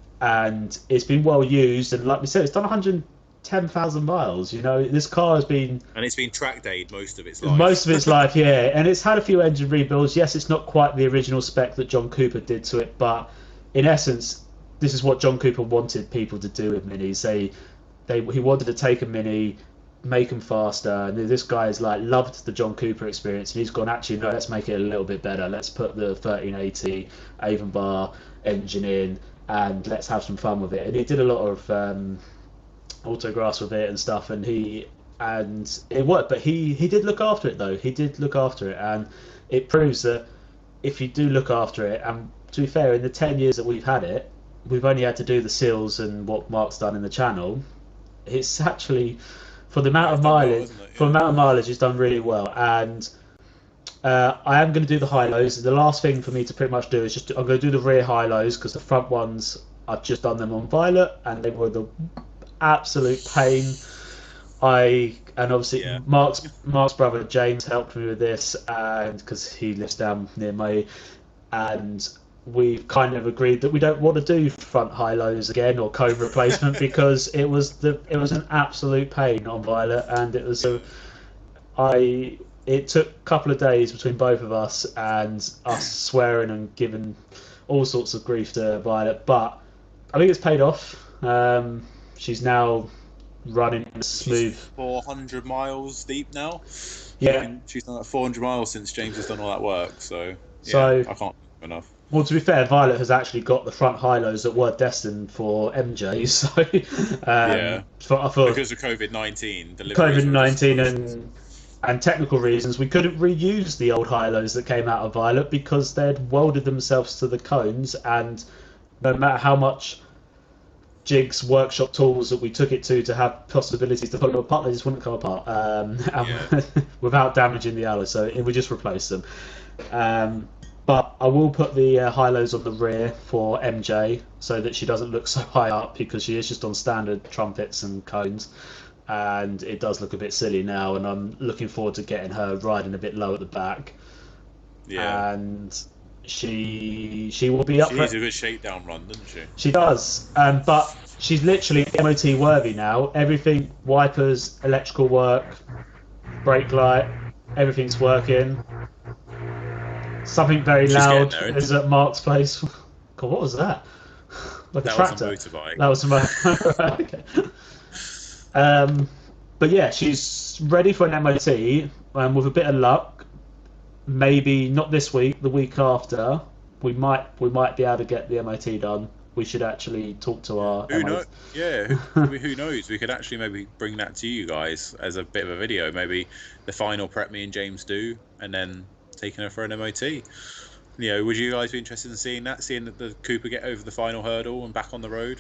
it's been well used, and like we said, it's done 110,000 miles. You know, this car has been And it's been track dayed most of its life. most of its life, yeah, and it's had a few engine rebuilds. Yes, it's not quite the original spec that John Cooper did to it, but in essence, this is what John Cooper wanted people to do with minis. He wanted to take a mini, make them faster, and this guy's like loved the John Cooper experience, and he's gone, actually no, let's make it a little bit better. Let's put the 1380 Avon bar engine in, and let's have some fun with it. And he did a lot of autographs with it and stuff, and it worked. But he did look after it though. He did look after it, and it proves that if you do look after it, and to be fair, in the 10 years that we've had it, we've only had to do the seals and what Mark's done in the channel. It's actually, for the amount of mileage, it's done really well. And I am going to do the high-lows. The last thing for me to pretty much do is I'm going to do the rear high-lows, because the front ones, I've just done them on Violet, and they were the absolute pain. And obviously Mark's brother James helped me with this, and because he lives down near me, and we've kind of agreed that we don't want to do front high-lows again or cone replacement because it was an absolute pain on Violet, and it took a couple of days between both of us, and us swearing and giving all sorts of grief to Violet, but I think it's paid off. She's now running smooth. She's 400 miles deep now. Yeah, she's done like 400 miles since James has done all that work. So I can't enough. Well, to be fair, Violet has actually got the front high-lows that were destined for MJ. So because of COVID-19, and technical reasons, we couldn't reuse the old high-lows that came out of Violet because they'd welded themselves to the cones, and no matter how much jigs, workshop tools that we took it to have possibilities to pull them apart, they just wouldn't come apart without damaging the alloy, so we just replaced them. But I will put the high-lows on the rear for MJ so that she doesn't look so high up, because she is just on standard trumpets and cones, and it does look a bit silly now, and I'm looking forward to getting her riding a bit low at the back. Yeah. And she will be up. She needs a good shakedown run, doesn't she? She does, but she's literally MOT worthy now. Everything, wipers, electrical work, brake light, everything's working. Something very loud is at Mark's place. God, what was that? Like a tractor. Was a motorbike. That was a motorbike. Okay. But yeah, she's ready for an MOT, and with a bit of luck, maybe not this week, the week after, we might be able to get the MOT done. We should actually talk to our who knows? Yeah, who knows? We could actually maybe bring that to you guys as a bit of a video. Maybe the final prep me and James do, and then taking her for an MOT. You know, would you guys be interested in seeing the Cooper get over the final hurdle and back on the road?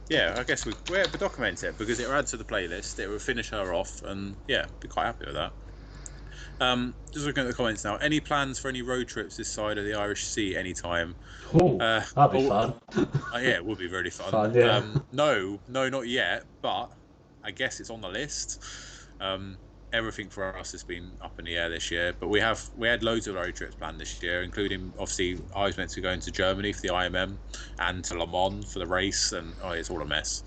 Yeah, I guess we'd document it, because it would add to the playlist. It would finish her off, and yeah, be quite happy with that. Just looking at the comments now. Any plans for any road trips this side of the Irish Sea anytime? Oh, that'd be fun. Yeah, it would be really fun. No, not yet, but I guess it's on the list. Everything for us has been up in the air this year, but we had loads of road trips planned this year, including, obviously, I was meant to go into Germany for the IMM and to Le Mans for the race, and it's all a mess.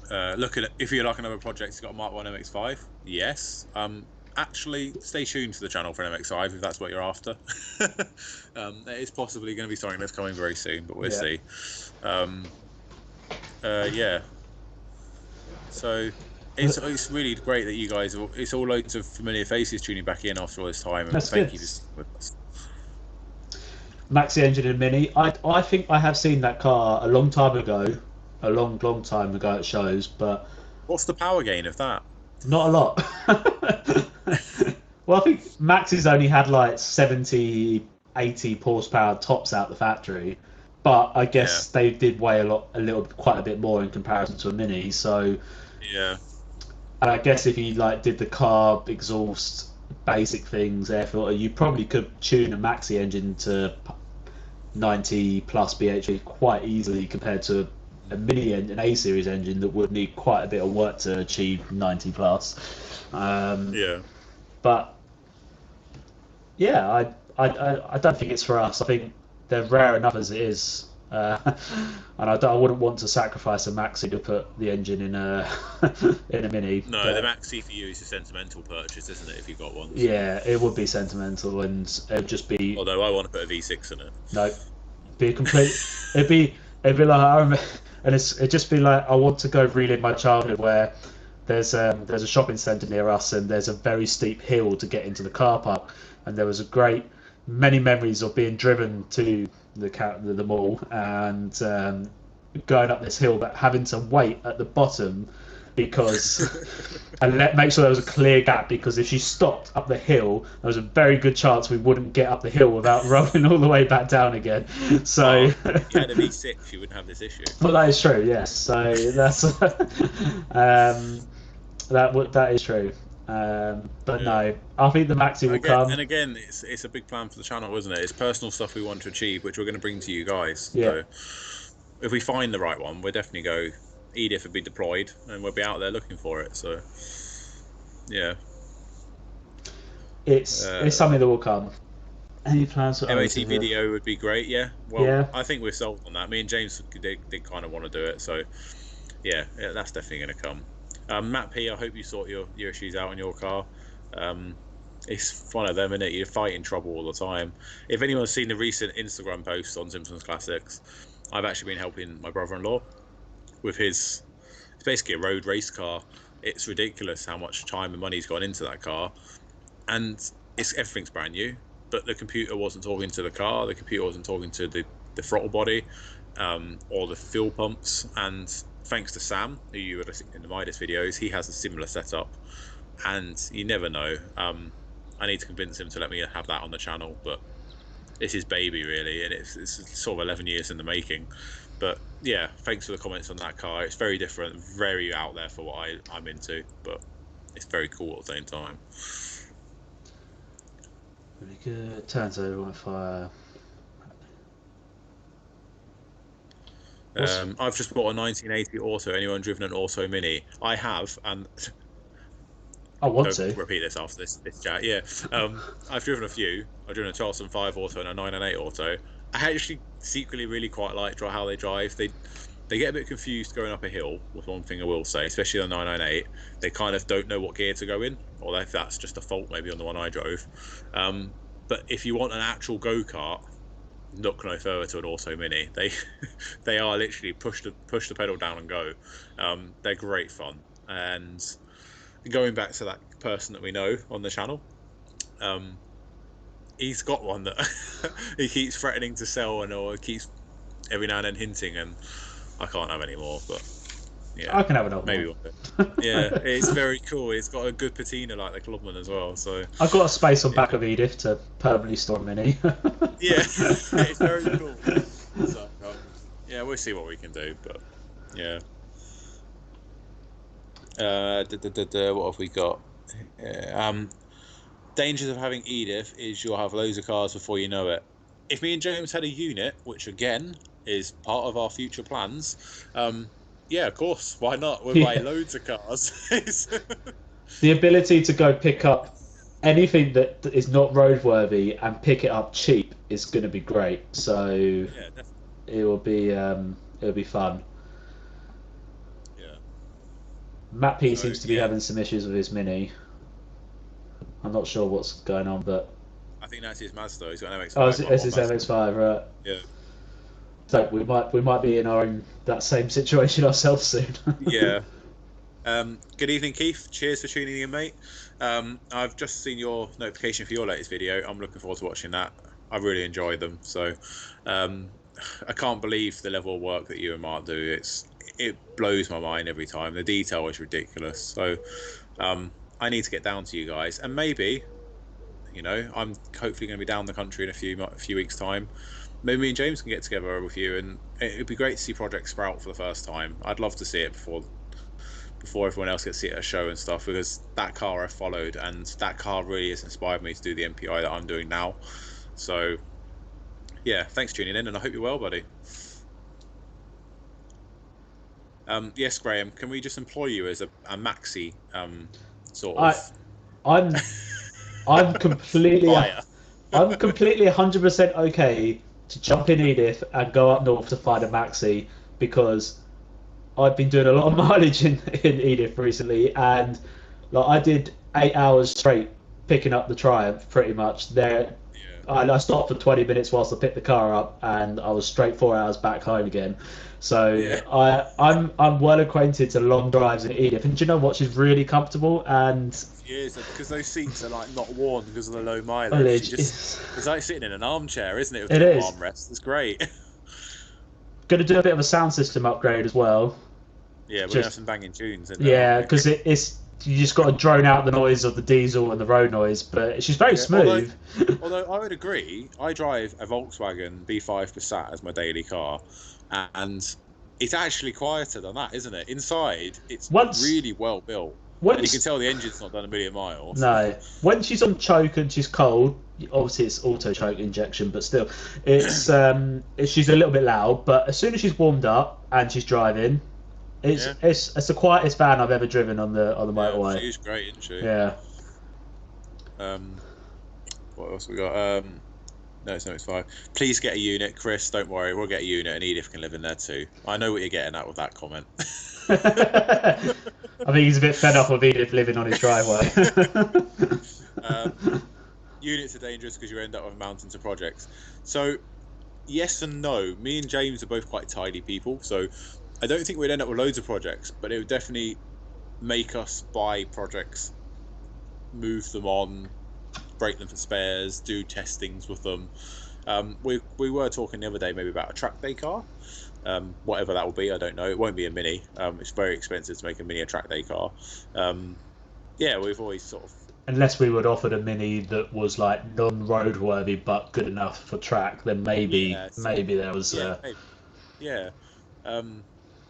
Look at it. If you like another project, it's got a Mark 1 MX-5. Yes. Actually, stay tuned to the channel for an MX-5 if that's what you're after. It is possibly going to be something that's coming very soon, but we'll see. Yeah. So it's really great that you guys. It's all loads of familiar faces tuning back in after all this time, and thank you for sticking with us. Maxi engine and Mini. I think I have seen that car a long time ago. A long time ago at shows, but what's the power gain of that? Not a lot. Well, I think Maxi's only had like 70 80 horsepower tops out the factory, but I Yeah, guess they did weigh quite a bit more in comparison to a Mini. So, yeah, and I guess if you like did the carb, exhaust, basic things, air filter, you probably could tune a Maxi engine to 90 plus bhp quite easily compared to a Mini an A series engine that would need quite a bit of work to achieve 90 plus. yeah. But yeah, I don't think it's for us. I think they're rare enough as it is, and I wouldn't want to sacrifice a Maxi to put the engine in a in a Mini. No, the But Maxi for you is a sentimental purchase, isn't it? If you got one. So. yeah, it would be sentimental, and it'd just be Although I want to put a V6 in it. no, be a complete. It'd be like I remember, and it'd just be like I want to go relive my childhood where there's a shopping centre near us and there's a very steep hill to get into the car park, and there was many memories of being driven to the mall and going up this hill, but having to wait at the bottom because and make sure there was a clear gap, because if she stopped up the hill, there was a very good chance we wouldn't get up the hill without rolling all the way back down again. So if you had a V6, you wouldn't have this issue. well, that is true. Yes, so that's that is true. But no, I think the Maxi will come. And again, it's a big plan for the channel, isn't it? It's personal stuff we want to achieve, which we're going to bring to you guys. Yeah. So if we find the right one, we'll definitely go. Edith will be deployed, and we'll be out there looking for it. So yeah, It's something that will come. Any plans for MOT video would be great. Yeah. Well, yeah. I think we're sold on that. Me and James did kind of want to do it. So yeah, that's definitely going to come. Matt P, I hope you sort your issues out in your car. It's one of them, isn't it? You're fighting trouble all the time. If anyone's seen the recent Instagram post on Simpson's Classics, I've actually been helping my brother-in-law with it's basically a road race car. It's ridiculous how much time and money's gone into that car, and everything's brand new, but the computer wasn't talking to the car, the computer wasn't talking to the throttle body, or the fuel pumps. And thanks to Sam, who you would have seen in the Midas videos, he has a similar setup, and you never know. I need to convince him to let me have that on the channel, but it's his baby really, and it's sort of 11 years in the making. But yeah, thanks for the comments on that car. It's very different, very out there for what I'm into, but it's very cool at the same time. Very good. Turns over on fire. I've just bought a 1980 Auto. Anyone driven an Auto Mini? I have, and I want don't to repeat this after this chat. Yeah, I've driven a few. I've driven a Charleston 5 Auto and a 998 Auto. I actually secretly really quite like how they drive. They get a bit confused going up a hill, was one thing I will say, especially the 998. They kind of don't know what gear to go in, or if that's just a fault maybe on the one I drove. But if you want an actual go-kart, look no further to an Auto Mini. They are literally push the pedal down and go. They're great fun. And going back to that person that we know on the channel, he's got one that he keeps threatening to sell, or keeps every now and then hinting, and I can't have any more. But yeah, I can have another maybe one. Yeah, it's very cool. It's got a good patina like the Clubman as well. So I've got a space on back of Edith to permanently store a Mini. yeah, it's very cool. So, yeah, we'll see what we can do, but yeah. What have we got? Dangers of having Edith is you'll have loads of cars before you know it. If me and James had a unit, which again is part of our future plans, yeah, of course, why not? We'll buy loads of cars. The ability to go pick up anything that is not roadworthy and pick it up cheap is going to be great. So yeah, it will be fun. Yeah. Matt P seems to be having some issues with his Mini. I'm not sure what's going on, but I think that's his Mazda. He's got an MX-5. oh, it's his MX-5, right? Yeah. So we might be in that same situation ourselves soon. Yeah. Good evening, Keith. Cheers for tuning in, mate. I've just seen your notification for your latest video. I'm looking forward to watching that. I really enjoyed them. So I can't believe the level of work that you and Mark do. It blows my mind every time. The detail is ridiculous. So I need to get down to you guys, and maybe You know, I'm hopefully going to be down the country in a few weeks' time. Maybe me and James can get together with you, and it'd be great to see Project Sprout for the first time. I'd love to see it before everyone else gets to see it at a show and stuff, because that car I followed, and that car really has inspired me to do the MPI that I'm doing now. So yeah, thanks for tuning in, and I hope you're well, buddy. Yes, Graham, can we just employ you as a Maxi sort of I'm completely buyer? I'm completely 100% okay to jump in Edith and go up north to find a Maxi, because I've been doing a lot of mileage in Edith recently, and like I did 8 hours straight picking up the Triumph pretty much there. Yeah. I stopped for 20 minutes whilst I picked the car up, and I was straight 4 hours back home again. So Yeah. I'm well acquainted to long drives in Edith, and do you know what? She's really comfortable, and Years because those seats are like not worn because of the low mileage. mileage It's like sitting in an armchair, isn't it? With It is. armrest. It's great. Going to do a bit of a sound system upgrade as well. Yeah, we're gonna have some banging tunes in there. Yeah, because it's you just got to drone out the noise of the diesel and the road noise, but she's very smooth. Although I would agree, I drive a Volkswagen B5 Passat as my daily car, and it's actually quieter than that, isn't it? Inside, it's really well built. And you can tell the engine's not done a million miles. No, when she's on choke and she's cold, obviously it's auto choke injection, but still, it's she's a little bit loud. But as soon as she's warmed up and she's driving, it's the quietest van I've ever driven on the motorway. She's great, isn't she? Yeah. What else we got? No, it's fine. Please get a unit, Chris. Don't worry, we'll get a unit, and Edith can live in there too. I know what you're getting at with that comment. I think he's a bit fed up with Edith living on his driveway. Units are dangerous because you end up with mountains of projects. So, yes and no. Me and James are both quite tidy people, so I don't think we'd end up with loads of projects, but it would definitely make us buy projects, move them on, break them for spares, do testings with them. We were talking the other day maybe about a track day car. Whatever that will be, I don't know. It won't be a mini. It's very expensive to make a mini a track day car. Yeah, we've always sort of... Unless we would offer a mini that was like non-roadworthy but good enough for track, then maybe there was... Yeah.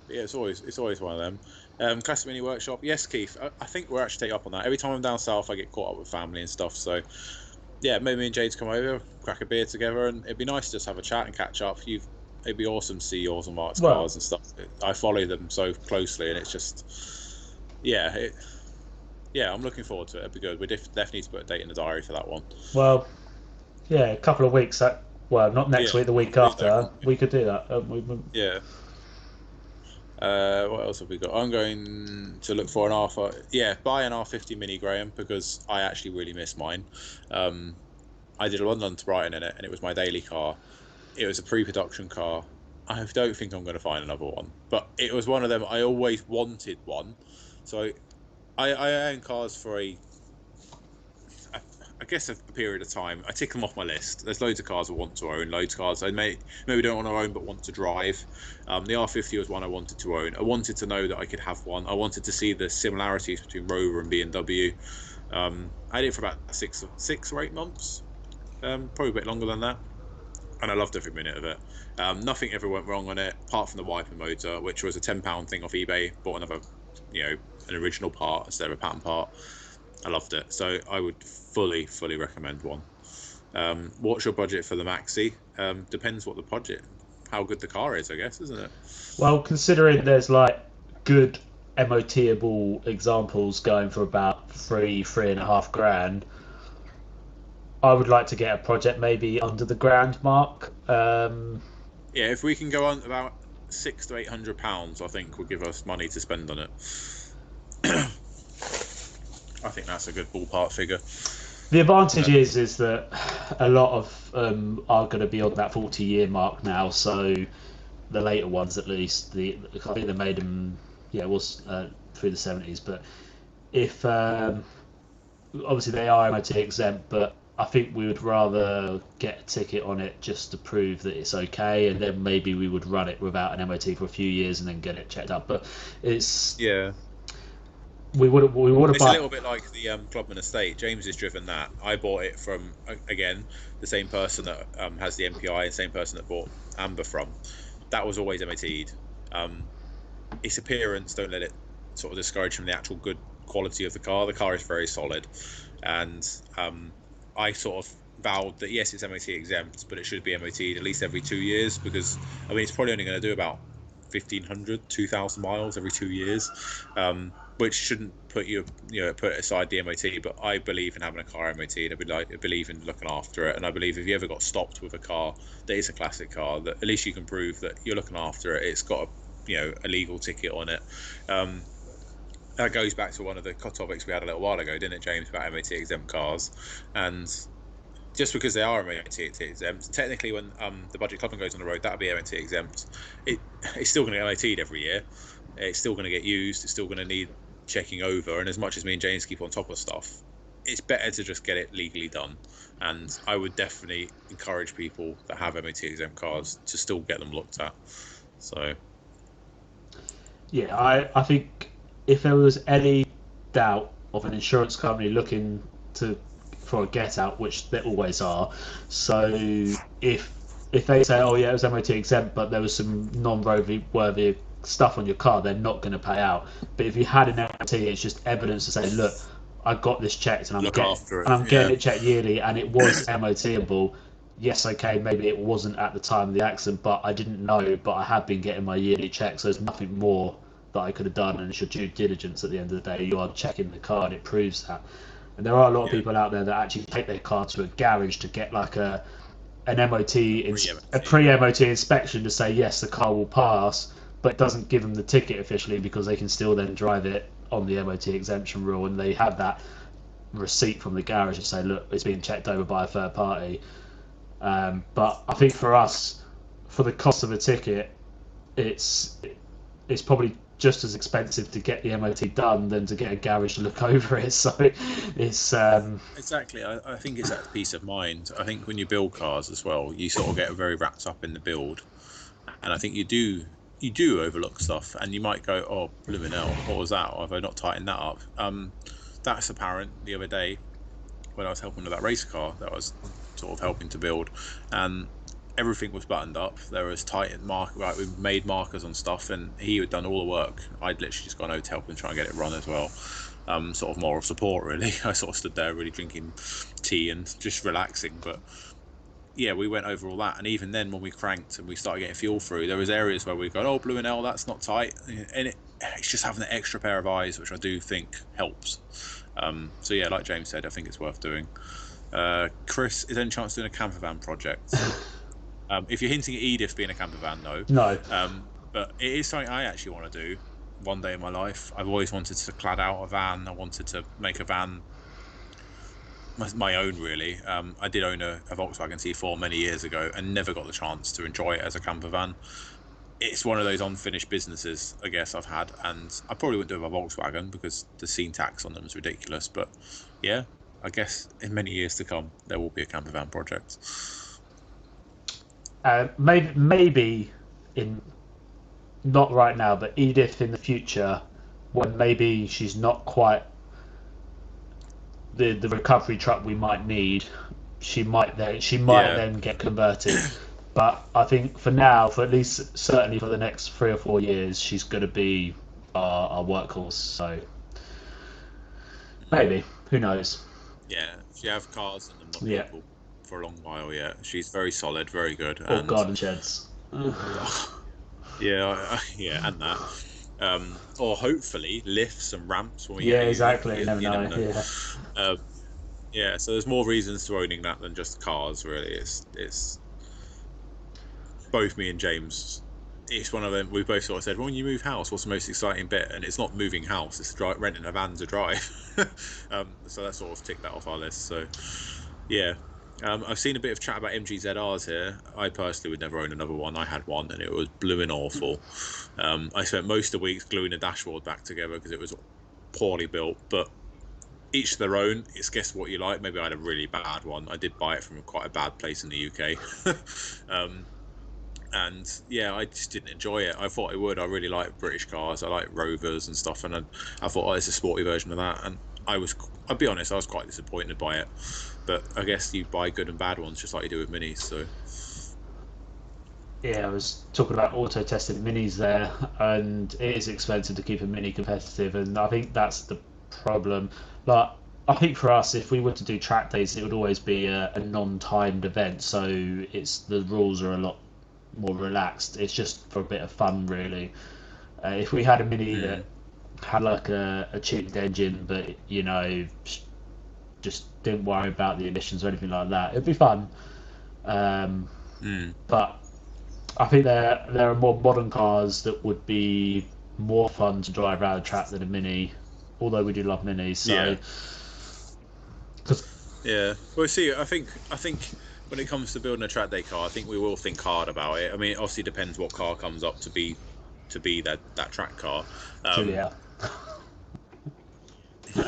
It's always one of them. Classic Mini Workshop. Yes, Keith. I think we're actually taking up on that. Every time I'm down south, I get caught up with family and stuff. So, yeah, maybe me and Jade's come over, crack a beer together, and it'd be nice to just have a chat and catch up. It'd be awesome to see yours and Mark's cars and stuff. I follow them so closely, and it's just, I'm looking forward to it. It'd be good. We definitely need to put a date in the diary for that one. Well, yeah, a couple of weeks. Not next week, the week after. We could do that. Yeah. What else have we got? I'm going to look for an buy an R50 Mini, Graham, because I actually really miss mine. I did a London to Brighton in it, and it was my daily car. It was a pre-production car. I don't think I'm going to find another one, but it was one of them. I always wanted one, so I own cars for I guess a period of time. I tick them off my list. There's loads of cars I want to own, loads of cars I maybe don't want to own but want to drive. The R50 was one I wanted to own. I wanted to know that I could have one. I wanted to see the similarities between Rover and BMW. I had it for about six or 8 months, probably a bit longer than that, and I loved every minute of it. Nothing ever went wrong on it, apart from the wiper motor, which was a £10 thing off eBay. Bought another, an original part instead of a patent part. I loved it, so I would fully recommend one. What's your budget for the Maxi? Depends what the budget, how good the car is, I guess, isn't it? Well, considering there's like good MOT-able examples going for about $3.5 grand, I would like to get a project maybe under the grand mark. Yeah, if we can go on about £600 to £800, I think will give us money to spend on it. I think that's a good ballpark figure. The advantage is that a lot of are going to be on that 40-year mark now. So the later ones, at least, I think they made them. Yeah, it was through the 70s. But if obviously they are MOT exempt, but I think we would rather get a ticket on it just to prove that it's okay, and then maybe we would run it without an MOT for a few years and then get it checked up. But it's we would have It's a bought. little bit like the Clubman Estate. James has driven that. I bought it from, again, the same person that has the MPI, and same person that bought Amber from. That was always MOT'd. Its appearance, don't let it sort of discourage from the actual good quality of the car. The car is very solid, and I sort of vowed that yes, it's MOT exempt, but it should be MOT'd at least every 2 years, because I mean it's probably only going to do about 1,500, 2,000 miles every 2 years, which shouldn't put put aside the MOT. But I believe in having a car MOT, and I believe in looking after it, and I believe if you ever got stopped with a car that is a classic car, that at least you can prove that you're looking after it. It's got a legal ticket on it. That goes back to one of the topics we had a little while ago, didn't it, James, about MOT exempt cars? And just because they are MOT exempt, technically when the budget clubbing goes on the road, that'll be MOT exempt. It's still going to get MOT'd every year. It's still going to get used. It's still going to need checking over. And as much as me and James keep on top of stuff, it's better to just get it legally done. And I would definitely encourage people that have MOT exempt cars to still get them looked at. So Yeah, I think if there was any doubt of an insurance company looking for a get out, which there always are, so if they say, oh yeah, it was MOT exempt, but there was some non-roadworthy stuff on your car, they're not going to pay out. But if you had an MOT, it's just evidence to say, look, I got this checked and look after it. I'm getting it checked yearly, and it was MOTable. Yes, okay, maybe it wasn't at the time of the accident, but I didn't know, but I have been getting my yearly checks, so there's nothing more that I could have done, and it's your due diligence at the end of the day. You are checking the car, and it proves that. And there are a lot of people out there that actually take their car to a garage to get like an MOT, a pre-MOT inspection to say, yes, the car will pass, but it doesn't give them the ticket officially, because they can still then drive it on the MOT exemption rule, and they have that receipt from the garage to say, look, it's been checked over by a third party. But I think for us, for the cost of a ticket, it's probably just as expensive to get the MOT done than to get a garage to look over it. So it's exactly. I think it's that peace of mind. I think when you build cars as well, you sort of get very wrapped up in the build, and I think you do overlook stuff, and you might go, oh, blooming hell, what was that? Or have I not tightened that up? That's apparent the other day when I was helping with that race car that I was sort of helping to build, and everything was buttoned up. There was we made markers on stuff, and he had done all the work. I'd literally just gone over to help him try and get it run as well. Sort of moral support, really. I sort of stood there really drinking tea and just relaxing. But yeah, we went over all that, and even then when we cranked and we started getting fuel through, there was areas where we go, oh, blue and L, that's not tight, and it's just having an extra pair of eyes, which I do think helps. So yeah, like James said, I think it's worth doing. Chris, is there any chance of doing a camper van project? If you're hinting at Edith being a camper van, no. No. But it is something I actually want to do one day in my life. I've always wanted to clad out a van. I wanted to make a van my own, really. I did own a Volkswagen C4 many years ago and never got the chance to enjoy it as a camper van. It's one of those unfinished businesses, I guess, I've had, and I probably wouldn't do it with a Volkswagen because the scene tax on them is ridiculous. But yeah, I guess in many years to come, there will be a camper van project. Maybe in not right now, but Edith in the future, when maybe she's not quite the recovery truck we might need, she might then get converted. But I think for now, for at least certainly for the next 3 or 4 years, she's going to be our workhorse. So maybe, who knows? Yeah, if you have cars and them, not people for a long while. Yeah, she's very solid, very good. Or garden sheds. Yeah, and that. Or hopefully lifts and ramps when we get exactly. You never know. Yeah, so there's more reasons to owning that than just cars, really. It's both me and James. It's one of them. We both sort of said, well, when you move house, what's the most exciting bit? And it's not moving house; it's renting a van to drive. So that sort of ticked that off our list. So yeah. I've seen a bit of chat about MGZRs here. I personally would never own another one. I had one and it was blooming awful. I spent most of the weeks gluing the dashboard back together because it was poorly built, but each their own. It's guess what you like. Maybe I had a really bad one. I did buy it from quite a bad place in the UK. And yeah, I just didn't enjoy it. I thought I would. I really like British cars. I like Rovers and stuff, and I thought, oh, it's a sporty version of that. And I'll be honest, I was quite disappointed by it. But I guess you buy good and bad ones just like you do with minis. So Yeah, I was talking about auto tested minis there, and it is expensive to keep a mini competitive, and I think that's the problem. But I think for us, if we were to do track days, it would always be a non-timed event, so the rules are a lot more relaxed. It's just for a bit of fun, really. If we had a mini that had like a tuned engine, but just didn't worry about the emissions or anything like that, it'd be fun. But I think there are more modern cars that would be more fun to drive around the track than a mini, although we do love minis. So yeah, well, see, I think when it comes to building a track day car, I think we will think hard about it. I mean, it obviously depends what car comes up to be that track car. Julia.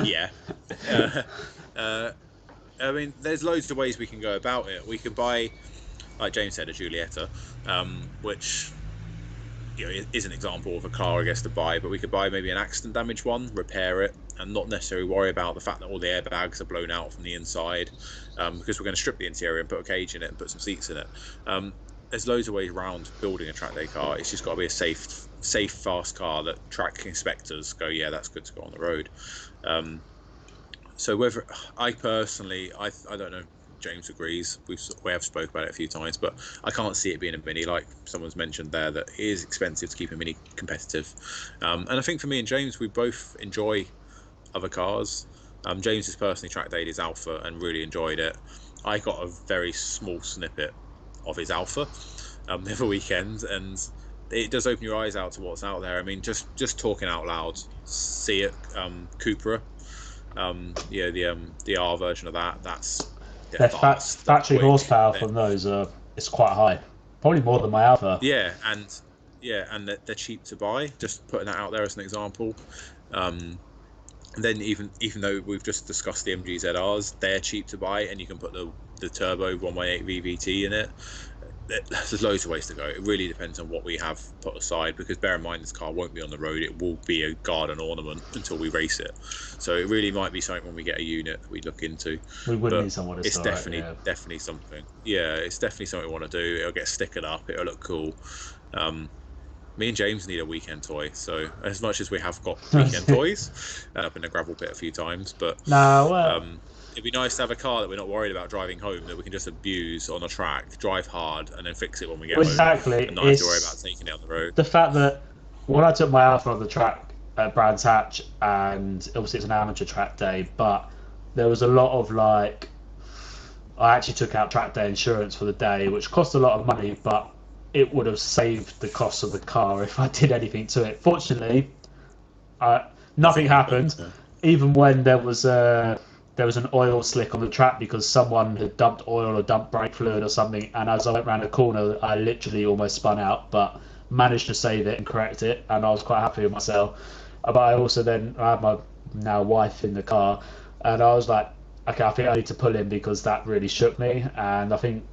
Yeah. I mean, there's loads of ways we can go about it. We could buy, like James said, a Giulietta, which is an example of a car, I guess, to buy. But we could buy maybe an accident damaged one, repair it, and not necessarily worry about the fact that all the airbags are blown out from the inside, because we're going to strip the interior and put a cage in it and put some seats in it. There's loads of ways around building a track day car. It's just got to be a safe, fast car that track inspectors go, yeah, that's good to go on the road. So whether I personally, I don't know. James agrees. We have spoke about it a few times, but I can't see it being a mini. Like someone's mentioned there, that it is expensive to keep a mini competitive. And I think for me and James, we both enjoy other cars. James has personally track dayed his Alpha and really enjoyed it. I got a very small snippet of his Alpha the other weekend, and it does open your eyes out to what's out there. I mean, just talking out loud, see it, Cupra, the R version of that. That's their factory horsepower from those it's quite high, probably more than my Alpha. Yeah, and they're cheap to buy. Just putting that out there as an example. Then even though we've just discussed the MGZRs, they're cheap to buy, and you can put the turbo 1.8 VVT in it. There's loads of ways to go. It really depends on what we have put aside, because bear in mind, this car won't be on the road. It will be a garden ornament until we race it. So it really might be something when we get a unit that we look into. We would need someone to start. It's definitely something. Yeah, it's definitely something we want to do. It'll get stickered up. It'll look cool. Me and James need a weekend toy. So as much as we have got weekend toys, up in the gravel pit a few times, but it'd be nice to have a car that we're not worried about driving home, that we can just abuse on a track, drive hard, and then fix it when we get home. Exactly. And not have to worry about taking it on the road. The fact that when I took my Alpha on the track at Brands Hatch, and obviously it's an amateur track day, but there was a lot of I actually took out track day insurance for the day, which cost a lot of money, but it would have saved the cost of the car if I did anything to it. Fortunately, nothing happened, even when there was an oil slick on the track because someone had dumped oil or dumped brake fluid or something, and as I went around a corner, I literally almost spun out, but managed to save it and correct it, and I was quite happy with myself. But I also I had my now wife in the car, and I was like, okay, I think I need to pull in because that really shook me, and I think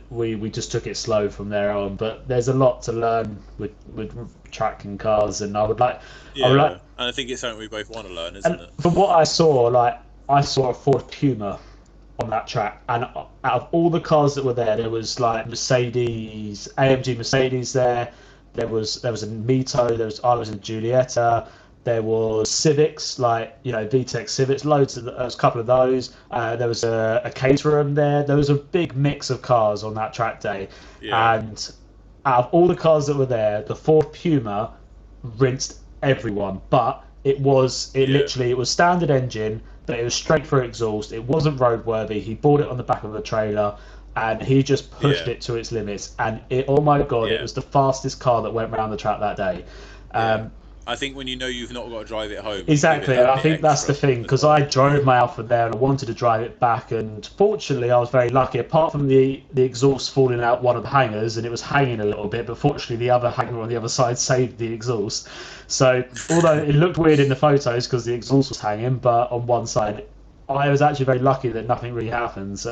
we just took it slow from there on. But there's a lot to learn with tracking cars, and I would like. And I think it's something we both want to learn, isn't it? From what I saw, I saw a Ford Puma on that track, and out of all the cars that were there was Mercedes, AMG Mercedes there. There was a Mito. I was in Giulietta. There was Civics, VTEC Civics, loads. There was a couple of those. There was a Caterham there. There was a big mix of cars on that track day, and out of all the cars that were there, the Ford Puma rinsed everyone. But it was standard engine, but it was straight through exhaust. It wasn't roadworthy. He bought it on the back of a trailer, and he just pushed it to its limits. And oh my god, it was the fastest car that went around the track that day. I think when you know you've not got to drive it home. Exactly, and I think that's the thing, because I drove my Alpha there and I wanted to drive it back, and fortunately I was very lucky, apart from the exhaust falling out one of the hangers, and it was hanging a little bit, but fortunately the other hanger on the other side saved the exhaust. So although it looked weird in the photos because the exhaust was hanging, but on one side, I was actually very lucky that nothing really happens.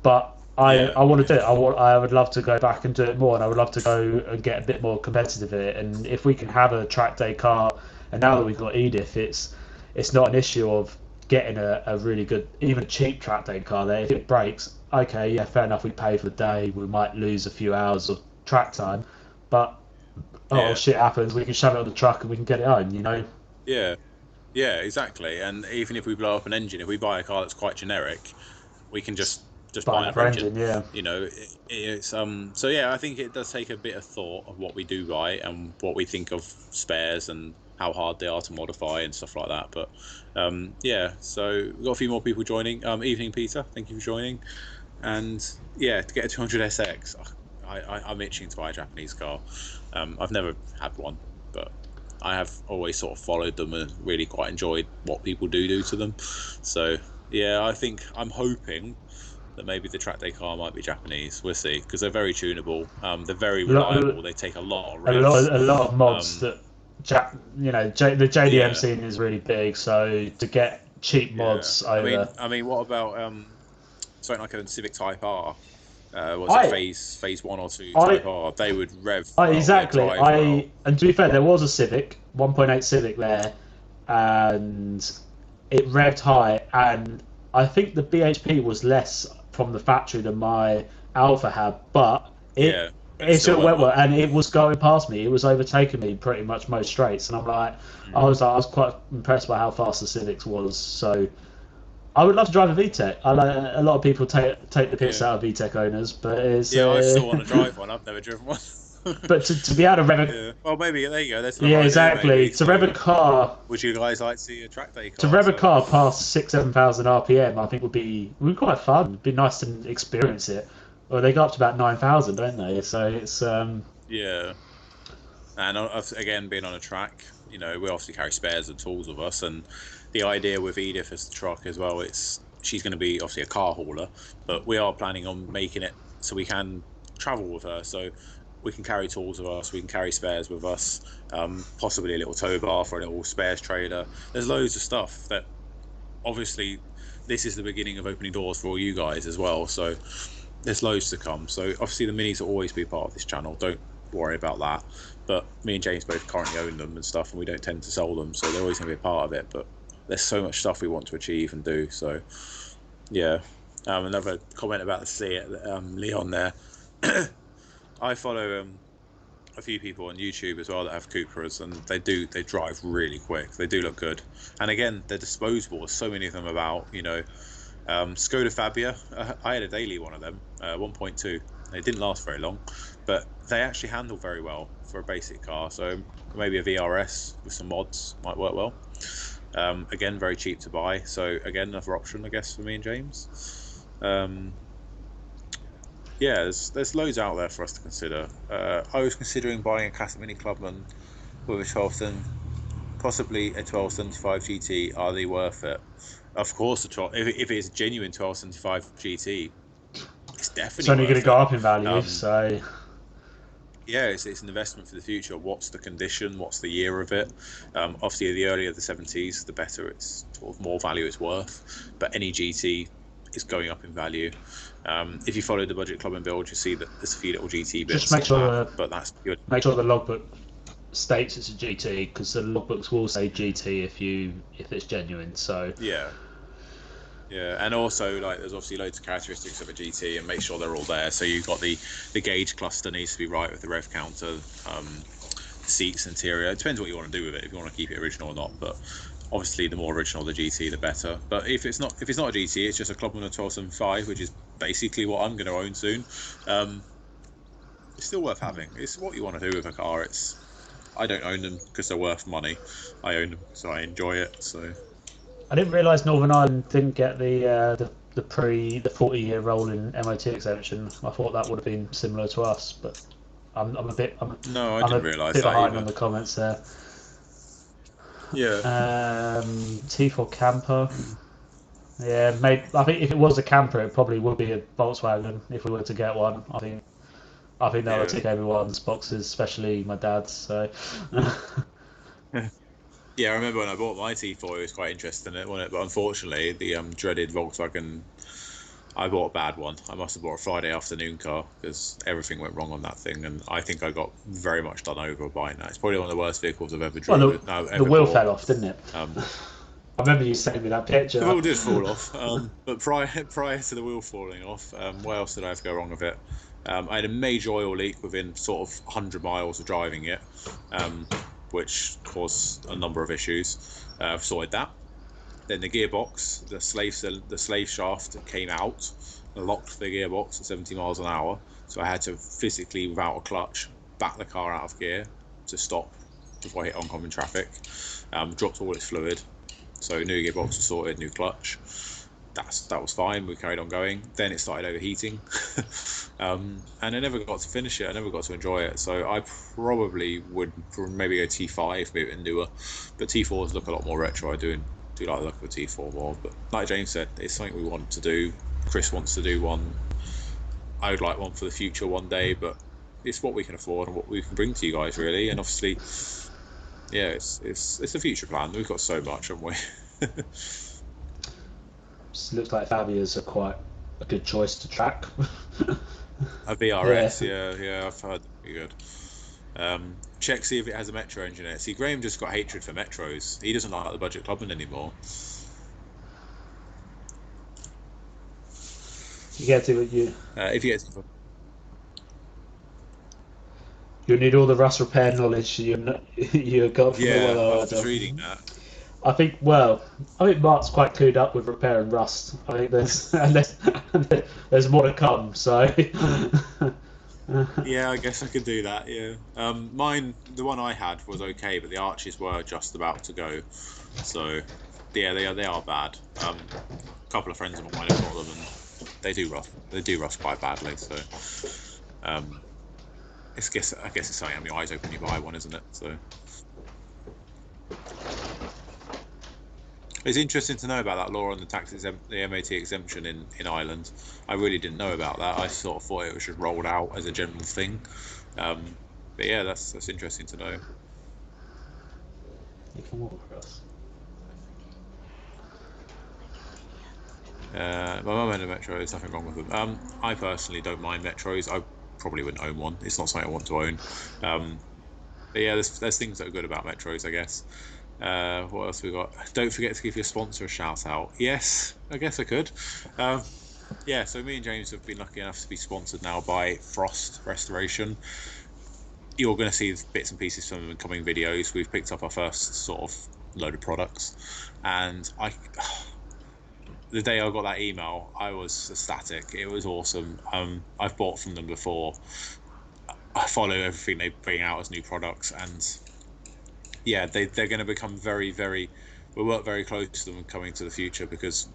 But I want to yeah, do it. I would love to go back and do it more, and I would love to go and get a bit more competitive in it. And if we can have a track day car, and now that we've got Edith, it's not an issue of getting a really good, even a cheap track day car there. If it breaks, okay, yeah, fair enough. We pay for the day. We might lose a few hours of track time, but oh yeah, shit happens. We can shove it on the truck and we can get it home. You know. yeah, yeah, exactly. And even if we blow up an engine, if we buy a car that's quite generic, we can just Buy buy another another engine. engine, yeah. You know, it's so yeah. I think it does take a bit of thought of what we do buy and what we think of spares and how hard they are to modify and stuff like that. But yeah, so we've got a few more people joining. Evening, Peter. Thank you for joining. And yeah, to get a 200SX, I'm itching to buy a Japanese car. I've never had one, but I have always sort of followed them and really quite enjoyed what people do to them. So yeah, I'm hoping that maybe the track day car might be Japanese. We'll see, because they're very tunable. They're very reliable. They take a lot of revs. A lot of mods Um, that the JDM yeah, scene is really big, so to get cheap yeah. mods over. I mean, what about something like a Civic Type R? Was it I phase 1 or 2 I Type R? They would rev well. They exactly. drive well. And to be fair, there was a Civic 1.8 Civic there, and it revved high, and I think the BHP was less from the factory than my Alpha had, but Yeah, but it it still still went went well, well. and it was going past me. It was overtaking me pretty much most straights, and I'm like, Mm. I was quite impressed by how fast the Civics was. So I would love to drive a VTEC. I like a lot of people take the piss Yeah, out of VTEC owners, but it's yeah. I still want to drive one. I've never driven one. but to be able to rev a Yeah. Well, maybe there you go. That's another yeah, idea. exactly, Maybe. to rev a So, car would you guys like to see a track day to car? rev a So, car past 6-7,000 RPM, I think would be quite fun. It'd be nice to experience it. Well, they go up to about 9,000, don't they? So it's yeah. And again, being on a track, you know, we obviously carry spares and tools with us, and the idea with Edith as the truck as well, she's going to be obviously a car hauler, but we are planning on making it so we can travel with her, so we can carry tools with us, we can carry spares with us, possibly a little tow bar for a little spares trailer. There's loads of stuff that obviously this is the beginning of opening doors for all you guys as well. So there's loads to come. So obviously the minis will always be part of this channel. Don't worry about that. But me and James both currently own them and stuff, and we don't tend to sell them, so they're always going to be a part of it. But there's so much stuff we want to achieve and do. So yeah. Another comment about the C, Leon there. I follow a few people on YouTube as well that have Cupras, and they drive really quick. They do look good, and again, they're disposable. There's so many of them about. You know, Skoda Fabia. I had a daily one of them, 1.2. They didn't last very long, but they actually handle very well for a basic car. So maybe a VRS with some mods might work well. Again, very cheap to buy. So again, another option, I guess, for me and James. Yeah, there's loads out there for us to consider. I was considering buying a Classic Mini Clubman with a 12 possibly a 1275 GT. Are they worth it? Of course, if it's a genuine 1275 GT, it's it's definitely only going to worth go it. up in value. So Yeah, it's an investment for the future. What's the condition? What's the year of it? Obviously, the earlier the 70s, the better it's sort of more value it's worth. But any GT is going up in value. If you follow the Budget Club and Build, you see that there's a few little GT just bits on that. But that's good. make sure the logbook states it's a GT, because the logbooks will say GT if it's genuine. So Yeah. Yeah, and also like there's obviously loads of characteristics of a GT, and make sure they're all there. So you've got the gauge cluster needs to be right with the rev counter, seats, interior. It depends what you want to do with it. If you want to keep it original or not, but obviously the more original the GT, the better. But if it's not a GT, it's just a Clubman 1275, which is basically what I'm going to own soon. It's still worth having. It's what you want to do with a car. I don't own them because they're worth money. I own them so I enjoy it. So. I didn't realise Northern Ireland didn't get the 40-year rolling MOT exemption. I thought that would have been similar to us, but No, I I'm a didn't realise bit that behind either. on the comments there. Yeah. T4 camper. Yeah, maybe. I think if it was a camper, it probably would be a Volkswagen if we were to get one. I think that would Yeah. tick everyone's boxes, especially my dad's. So. Yeah, I remember when I bought my T4, it was quite interested in it, wasn't it? But unfortunately, the dreaded Volkswagen I bought a bad one. I must have bought a Friday afternoon car because everything went wrong on that thing, and I think I got very much done over buying that. It's probably one of the worst vehicles I've ever driven. The wheel fell off, didn't it? Um, I remember you sending me that picture. The wheel did fall off, but prior to the wheel falling off, what else did I have go wrong with it? I had a major oil leak within sort of 100 miles of driving it, which caused a number of issues. I've sorted that. Then the gearbox, the slave shaft came out, locked the gearbox at 70 miles an hour. So I had to physically, without a clutch, back the car out of gear to stop before I hit oncoming traffic. Dropped all its fluid. So new gearbox was sorted, new clutch. That was fine. We carried on going. Then it started overheating, and I never got to finish it. I never got to enjoy it. So I probably would maybe go T5, maybe a newer. But T4s look a lot more retro. I do like the look of a T4 more. But like James said, it's something we want to do. Chris wants to do one. I would like one for the future one day, but it's what we can afford and what we can bring to you guys, really. And obviously, yeah, it's a future plan. We've got so much, haven't we? Looks like Fabia's are quite a good choice to track. A VRS, yeah, I've heard that'd be good. Check, see if it has a Metro engine in it. See, Graham just got hatred for Metros. He doesn't like the budget clubman anymore. You get to you. If you get to... You need all the Rust repair knowledge you got from the Yeah, one I I was reading that. I think Mark's quite clued up with repairing Rust. I think there's more to come. So Yeah, I guess I could do that. Yeah, mine, the one I had was okay, but the arches were just about to go. So yeah, they are bad. A couple of friends of mine have got them, and they do rust quite badly. So I guess it's something having your eyes open when you buy one, isn't it? So. It's interesting to know about that law on the MOT exemption in Ireland. I really didn't know about that. I sort of thought it was just rolled out as a general thing. But yeah, that's interesting to know. You can walk across. My mum had a Metro. There's nothing wrong with them. I personally don't mind Metros. I probably wouldn't own one. It's not something I want to own. But yeah, there's things that are good about Metros, I guess. What else we got? Don't forget to give your sponsor a shout out. Yes, I guess I could. Yeah, so me and James have been lucky enough to be sponsored now by Frost Restoration. You're going to see bits and pieces from them in coming videos. We've picked up our first sort of load of products, and the day I got that email, I was ecstatic. It was awesome. I've bought from them before. I follow everything they bring out as new products, and yeah, they're going to become very, very. We'll work very close to them coming to the future because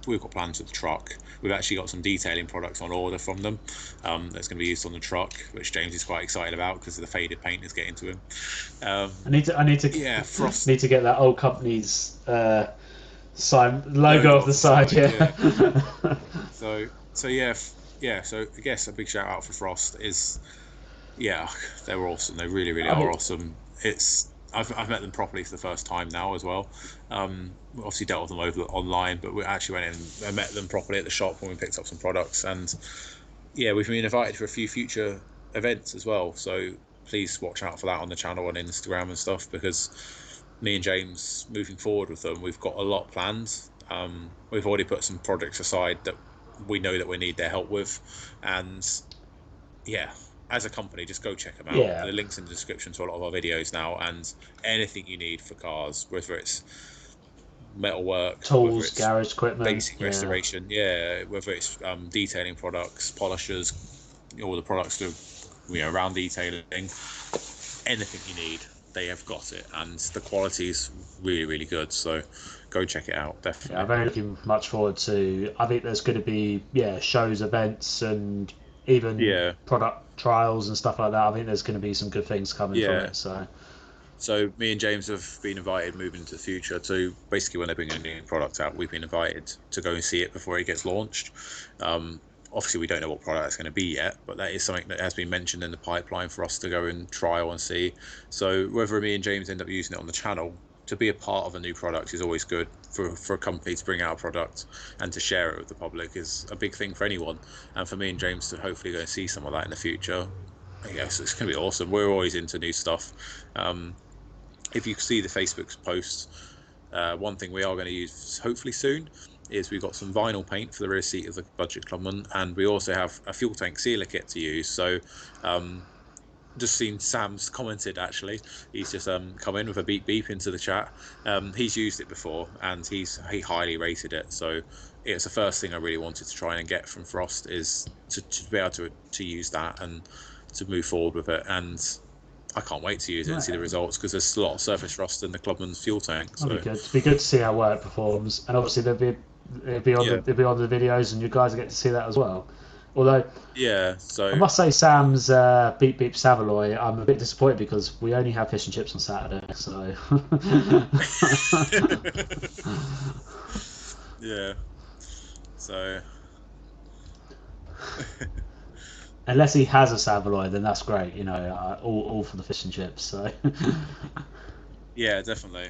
we've got plans with the truck. We've actually got some detailing products on order from them that's going to be used on the truck, which James is quite excited about because the faded paint is getting to him. I need to yeah, Frost. Need to get that old company's sign logo off the side. Yeah. So yeah. So I guess a big shout out for Frost is, yeah, they were awesome. They really, really are awesome. I've met them properly for the first time now as well. We obviously dealt with them over online, but we actually went in and met them properly at the shop when we picked up some products. And yeah, we've been invited for a few future events as well. So please watch out for that on the channel on Instagram and stuff, because me and James, moving forward with them, we've got a lot planned. We've already put some projects aside that we know that we need their help with. And yeah, as a company, just go check them out. Yeah. The link's in the description to a lot of our videos now, and anything you need for cars, whether it's metalwork, tools, garage equipment, basic restoration, whether it's detailing products, polishers, all the products to around detailing, anything you need, they have got it, and the quality is really, really good. So go check it out, definitely. Yeah, I'm very looking much forward to. I think there's going to be shows, events, and even product trials and stuff like that. I think there's going to be some good things coming from it. So me and James have been invited moving into the future to basically when they bring a new product out, we've been invited to go and see it before it gets launched. Obviously, we don't know what product it's going to be yet, but that is something that has been mentioned in the pipeline for us to go and trial and see. So whether me and James end up using it on the channel, to be a part of a new product is always good. For a company to bring out a product and to share it with the public is a big thing for anyone. And for me and James to hopefully go and see some of that in the future, I guess it's going to be awesome. We're always into new stuff. If you see the Facebook posts, one thing we are going to use hopefully soon is we've got some vinyl paint for the rear seat of the Budget Clubman, and we also have a fuel tank sealer kit to use. So just seen Sam's commented, actually. He's just come in with a beep beep into the chat. He's used it before and he highly rated it. So it's the first thing I really wanted to try and get from Frost is to be able to use that and to move forward with it. And I can't wait to use it and see the results, because there's a lot of surface rust in the Clubman's fuel tank. So It'd be good to see how well it performs, and obviously it'll be on the videos, and you guys will get to see that as well. Although, so I must say, Sam's beep beep Savaloy, I'm a bit disappointed because we only have fish and chips on Saturday. So yeah, so unless he has a Savaloy, then that's great. You know, all for the fish and chips. So yeah, definitely.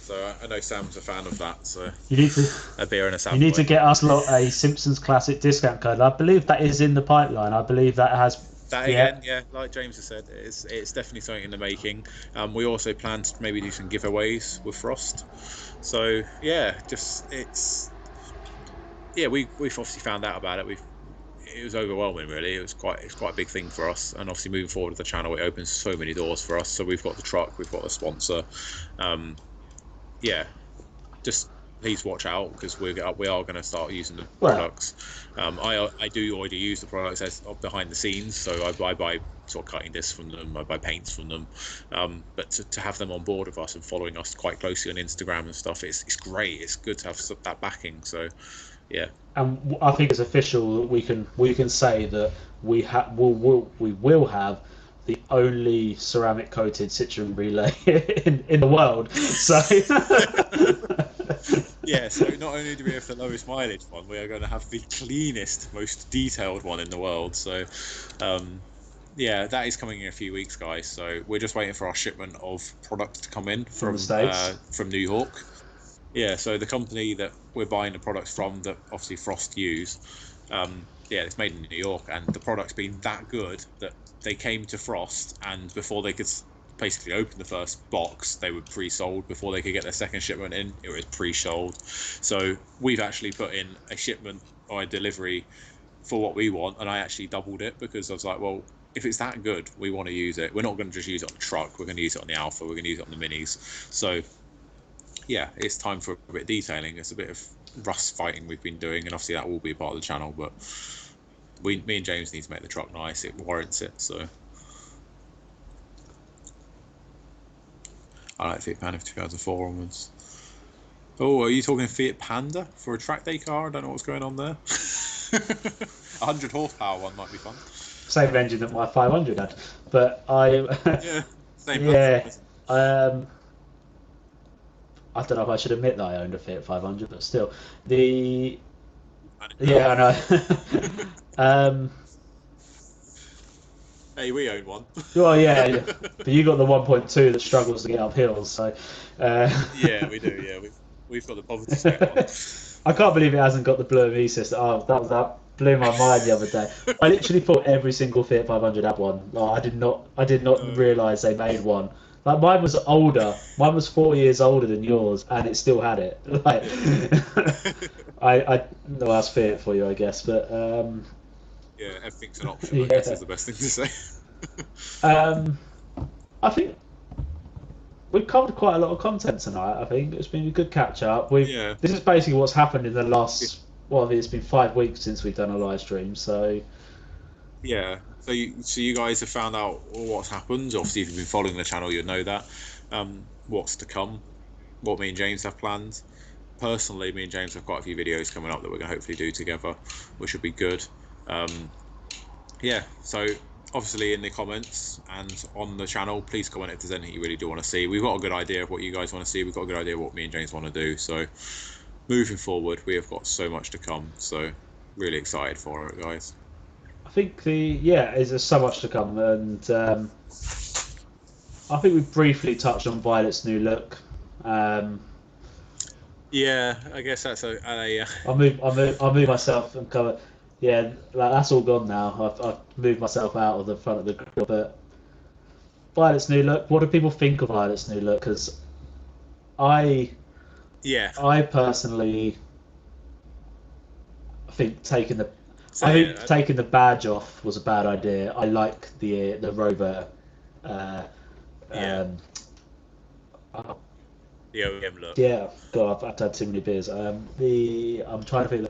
So I know Sam's a fan of that. So you need to a beer and a Savaloy. You need to get us lot a Simpsons Classic discount code. I believe that is in the pipeline. I believe that has. That again, like James has said, it's definitely something in the making. We also plan to maybe do some giveaways with Frost. So we've obviously found out about it. It was overwhelming, really. It's quite a big thing for us, and obviously moving forward with the channel, it opens so many doors for us. So we've got the truck, we've got the sponsor. Just please watch out, because we are going to start using the products. I do already use the products as behind the scenes, so I buy sort of cutting discs from them, I buy paints from them, but to have them on board with us and following us quite closely on Instagram and stuff, it's great. It's good to have that backing. So yeah, and I think it's official that we can say that we will have the only ceramic coated Citroen relay in the world. So so not only do we have the lowest mileage one, we are going to have the cleanest, most detailed one in the world. So that is coming in a few weeks, guys. So we're just waiting for our shipment of product to come in from the States, from New York. Yeah, so the company that we're buying the products from, that obviously Frost use, it's made in New York, and the product's been that good that they came to Frost, and before they could basically open the first box, they were pre-sold. Before they could get their second shipment in, it was pre-sold. So we've actually put in a shipment or a delivery for what we want, and I actually doubled it, because I was like, well, if it's that good, we want to use it. We're not going to just use it on the truck, we're going to use it on the Alpha, we're going to use it on the Minis. So yeah, it's time for a bit of detailing. It's a bit of rust fighting we've been doing, and obviously that will be part of the channel, but me and James need to make the truck nice. It warrants it. So I like Fiat Panda 2004 onwards. Oh, are you talking Fiat Panda for a track day car? I don't know what's going on there. 100 horsepower one might be fun. Same engine that my 500 had, but I don't know if I should admit that I owned a Fiat 500, but still, I know. Hey, we own one. Well, yeah, but you got the 1.2 that struggles to get up hills, so. Yeah, we do. Yeah, we've got the poverty spec one. I can't believe it hasn't got the Blue ME system. Oh, that blew my mind the other day. I literally thought every single Fiat 500 had one. Oh, I did not realise they made one. Like, mine was older. Mine was 4 years older than yours, and it still had it. Like, I know that's Fiat for you, I guess, but. Yeah, everything's an option, I guess is the best thing to say. I think we've covered quite a lot of content tonight. I think it's been a good catch up. This is basically what's happened in the last. Well, it's been 5 weeks since we've done a live stream, so. Yeah. So you guys have found out what's happened. Obviously, if you've been following the channel, you'll know that. What's to come, what me and James have planned. Personally, me and James have quite a few videos coming up that we're going to hopefully do together, which should be good. So obviously in the comments and on the channel, please comment if there's anything you really do want to see. We've got a good idea of what you guys want to see. We've got a good idea of what me and James want to do. So moving forward, we have got so much to come. So really excited for it, guys. I think there's so much to come, and I think we briefly touched on Violet's new look. Yeah, I guess that's I'll move myself and cover. Yeah, like, that's all gone now. I've moved myself out of the front of the grill. But Violet's new look. What do people think of Violet's new look? Because I yeah. I personally think So yeah, taking the badge off was a bad idea. I like the Rover. Uh, yeah, um, uh, the OEM look. yeah, God, I've had too many beers. I'm trying to think.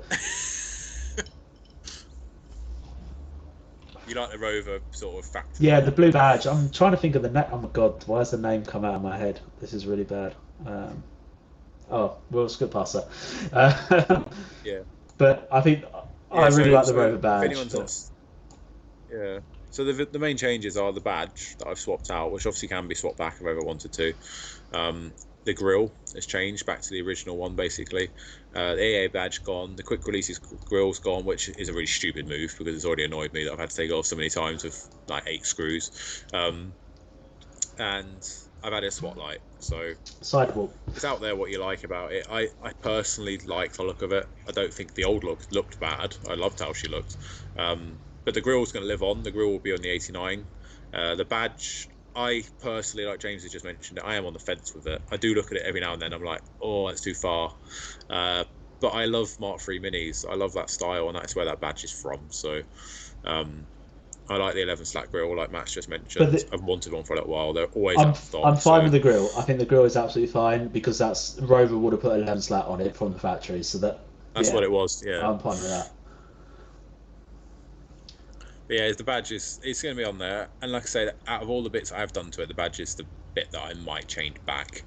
You like the Rover sort of factory Yeah, the one. blue badge. I'm trying to think of the name. Oh my God, why has the name come out of my head? This is really bad. Oh, we'll skip past that. Yeah, But I think I yeah. really So like the so Rover if badge. anyone's But not, yeah. So the main changes are the badge that I've swapped out, which obviously can be swapped back if I ever wanted to. The grill has changed back to the original one, basically. The AA badge gone. The quick releases grill's gone, which is a really stupid move because it's already annoyed me that I've had to take it off so many times with like 8 screws. And I've added a spotlight, so sidewalk. it's out there what you like about it. I personally like the look of it. I don't think the old look looked bad. I loved how she looked. But the grill's going to live on. The grill will be on the 89. The badge, I personally, like James has just mentioned, I am on the fence with it. I do look at it every now and then. I'm like, oh, that's too far. But I love Mark III Minis. I love that style, and that's where that badge is from. So um, I like the 11 slat grill, like Max just But mentioned. I've wanted one for a little while. They're always I'm out of stock. I'm fine So with the grill. I think the grill is absolutely fine because that's Rover would have put a lens slat on it from the factory. So that that's yeah, what it was. Yeah. I'm fine with that. But yeah, the badge is it's going to be on there, and like I say, out of all the bits I've done to it, the badge is the bit that I might change back.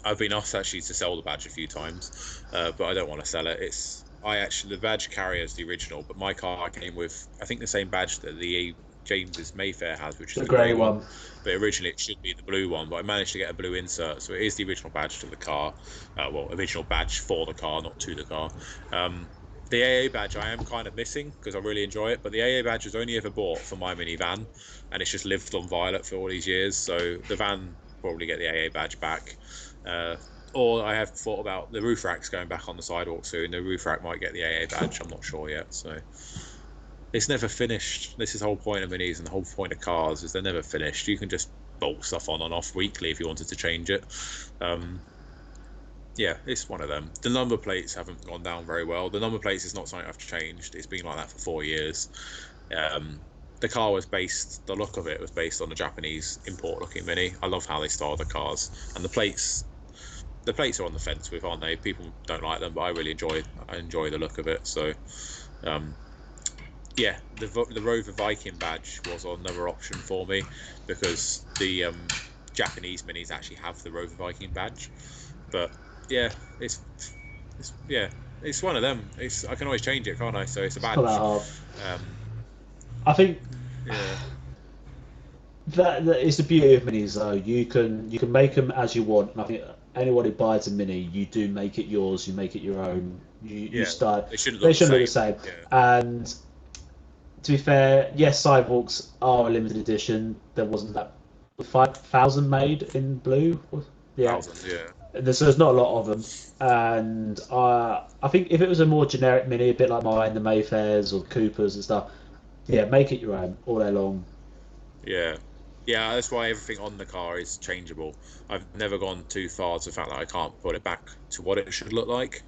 I've been asked actually to sell the badge a few times, but I don't want to sell it. The badge carrier is the original, but my car came with I think the same badge that the James's Mayfair has, which is The the grey grey one. one. But originally it should be the blue one, but I managed to get a blue insert, so it is the original badge to the car. Well, original badge for the car, not to the car. The AA badge I am kind of missing because I really enjoy it, but the AA badge was only ever bought for my minivan, and it's just lived on Violet for all these years. So the van probably get the AA badge back. Uh, or I have thought about the roof racks going back on the sidewalk soon. The roof rack might get the AA badge. I'm not sure yet. So it's never finished. This is the whole point of minis and the whole point of cars is they're never finished. You can just bolt stuff on and off weekly if you wanted to change it. Yeah, it's one of them. The number plates haven't gone down very well. The number plates is not something I've changed. It's been like that for 4 years. The car was based, the look of it was based on a Japanese import-looking Mini. I love how they style the cars, and the plates are on the fence with, aren't they? People don't like them, but I really enjoy the look of it. So, yeah, the Rover Viking badge was another option for me because the Japanese Minis actually have the Rover Viking badge, but yeah, yeah, it's one of them. I can always change it, can't I? So it's a It's not that badge. hard. Um, I think yeah, that is the beauty of minis though. You can make them as you want. And I think anyone who buys a mini, you do make it yours. You make it your own. You yeah. start. They shouldn't They look the shouldn't look the same. same. Yeah, And to be fair, yes, sidewalks are a limited edition. There wasn't that 5,000 made in blue. Yeah, thousands. Yeah, so there's not a lot of them. And I think if it was a more generic mini, a bit like mine, the Mayfairs or Coopers and stuff, yeah, make it your own all day long. yeah, yeah. That's why everything on the car is changeable. I've never gone too far to the fact that I can't put it back to what it should look like.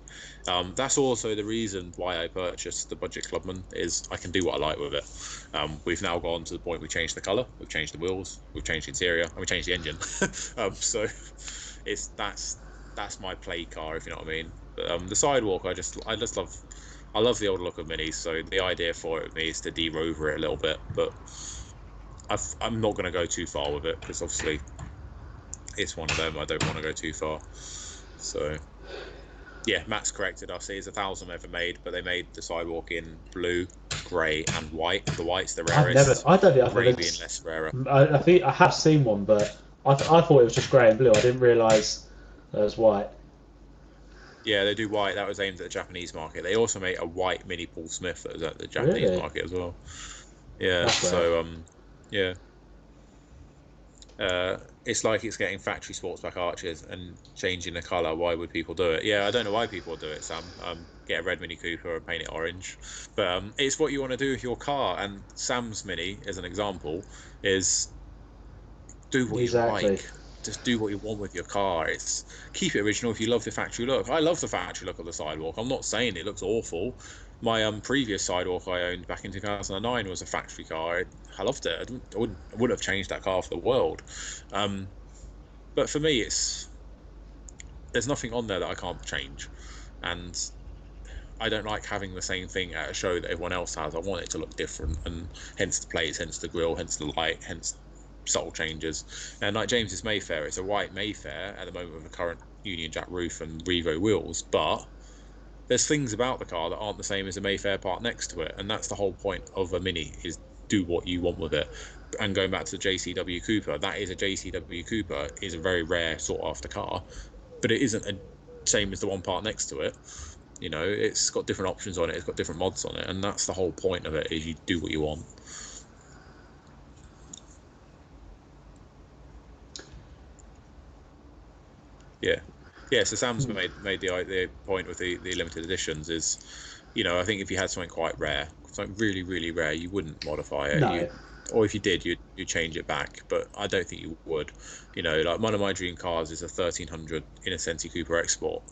That's also the reason why I purchased the Budget Clubman is I can do what I like with it. We've now gone to the point we changed the color, we've changed the wheels, we've changed the interior, and we changed the engine. So it's that's my play car, if you know what I mean. But the sidewalk, I love the old look of minis. So the idea for it with me is to de-rover it a little bit, but I'm not going to go too far with it because obviously it's one of them. I don't want to go too far. So yeah, Matt's corrected us. It is 1,000 ever made, but they made the sidewalk in blue, grey, and white. The white's the rarest. I don't think I've Grey ever. being less rarer. I think I have seen one, but I thought it was just grey and blue. I didn't realise it was white. Yeah, they do white. That was aimed at the Japanese market. They also made a white Mini Paul Smith that was at the Japanese Really? market as well. Yeah. That's rare. So yeah. it's like it's getting factory sportsback arches and changing the colour. Why would people do it? Yeah, I don't know why people do it, Sam. Get a red Mini Cooper and paint it orange. But it's what you want to do with your car. And Sam's Mini, as an example, is do what you like. Just do what you want with your car. It's keep it original if you love the factory look. I love the factory look of the sidewalk. I'm not saying it looks awful. My previous sidewalk I owned back in 2009 was a factory car. I loved it. I wouldn't have changed that car for the world. But for me, there's nothing on there that I can't change, and I don't like having the same thing at a show that everyone else has. I want it to look different, and hence the plates, hence the grille, hence the light, hence subtle changes. And like James's Mayfair, it's a white Mayfair at the moment with a current Union Jack roof and Revo wheels, but there's things about the car that aren't the same as a Mayfair part next to it, and that's the whole point of a Mini, is do what you want with it. And going back to the JCW Cooper, that is a JCW Cooper, is a very rare sought after car, but it isn't the same as the one part next to it. You know, it's got different options on it, it's got different mods on it, and that's the whole point of it, is you do what you want. Yeah, so Sam's made the point with the limited editions is, you know, I think if you had something quite rare, something really, really rare, you wouldn't modify it. No. Or if you did, you'd change it back, but I don't think you would. You know, like one of my dream cars is a 1300 Innocenti Cooper X Sport.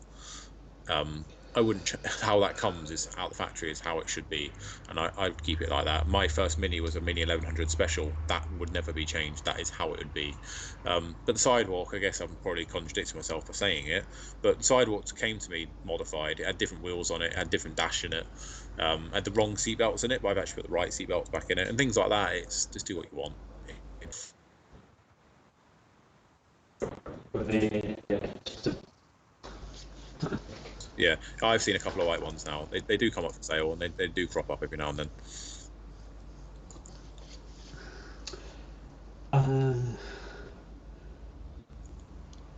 I wouldn't. How that comes is out the factory is how it should be, and I'd keep it like that. My first Mini was a Mini 1100 Special. That would never be changed. That is how it would be. But the Sidewalk, I guess I'm probably contradicting myself by saying it, but the Sidewalk came to me modified. It had different wheels on it, had different dash in it, had the wrong seatbelts in it, but I've actually put the right seatbelts back in it, and things like that. It's just do what you want. Yeah, I've seen a couple of white ones now. They do come up for sale, and they do crop up every now and then.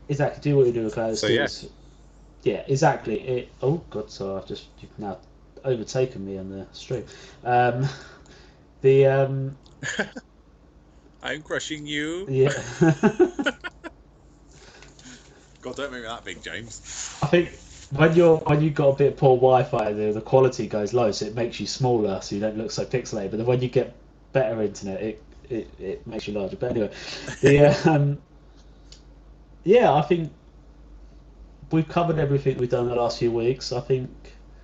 Exactly. Do what you do with clothes. So yeah, exactly. Oh God, so you've now overtaken me on the stream. I'm crushing you. Yeah. God, don't make me that big, James. I think when you've got a bit of poor Wi-Fi, the quality goes low, so it makes you smaller, so you don't look so pixelated. But then when you get better internet, it makes you larger. But anyway, yeah, I think we've covered everything we've done the last few weeks. I think.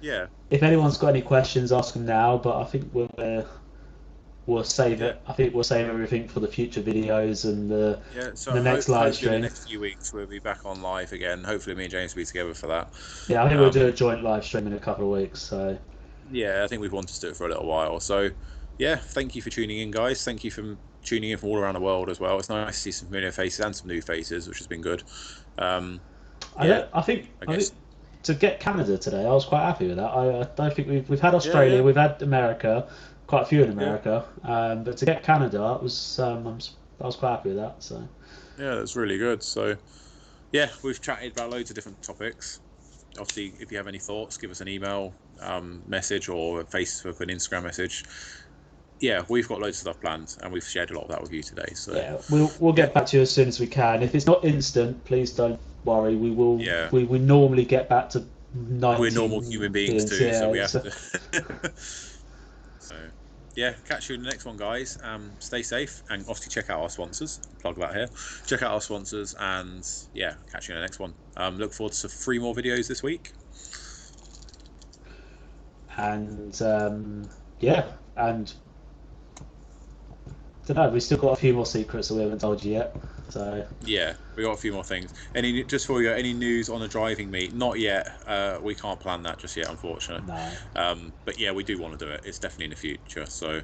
Yeah. If anyone's got any questions, ask them now. But I think we'll save it. I think we'll save everything for the future videos and the next live stream. In the next few weeks, we'll be back on live again. Hopefully, me and James will be together for that. Yeah, I think we'll do a joint live stream in a couple of weeks. So. Yeah, I think we've wanted to do it for a little while. So, yeah, thank you for tuning in, guys. Thank you for tuning in from all around the world as well. It's nice to see some familiar faces and some new faces, which has been good. I think to get Canada today, I was quite happy with that. I don't think we've had Australia, we've had America, quite a few in America, but to get Canada, it was I was quite happy with that. So yeah, that's really good. So yeah, we've chatted about loads of different topics. Obviously, if you have any thoughts, give us an email, message, or a Facebook and Instagram message. Yeah, we've got loads of stuff planned, and we've shared a lot of that with you today. So yeah, we'll get back to you as soon as we can. If it's not instant, please don't worry. We will. Yeah. We normally get back to 90. We're normal human beings too, so we have to. So yeah, catch you in the next one, guys. Stay safe, and obviously check out our sponsors. Plug that here. Check out our sponsors, and yeah, catch you in the next one. Look forward to 3 more videos this week. And yeah, and. I don't know, we've still got a few more secrets that we haven't told you yet. So yeah, we got a few more things. Just for you, any news on the driving meet? Not yet. We can't plan that just yet, unfortunately. No. But yeah, we do want to do it. It's definitely in the future. So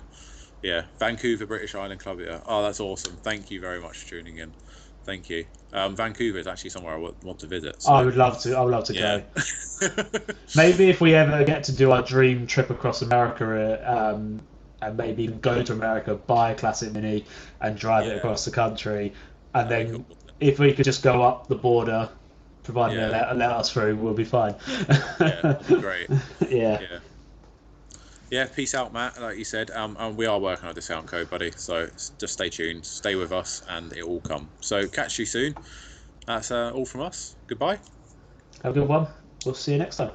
yeah, Vancouver, British Island Club. Yeah. Oh, that's awesome. Thank you very much for tuning in. Thank you. Vancouver is actually somewhere I want to visit. So. I would love to. I would love to go. Maybe if we ever get to do our dream trip across America. And maybe even go to America, buy a classic Mini, and drive it across the country. And then, if we could just go up the border, providing they let us through, we'll be fine. Yeah, great. Yeah. Yeah, peace out, Matt. Like you said, and we are working on a discount code, buddy. So just stay tuned, stay with us, and it will come. So catch you soon. That's all from us. Goodbye. Have a good one. We'll see you next time.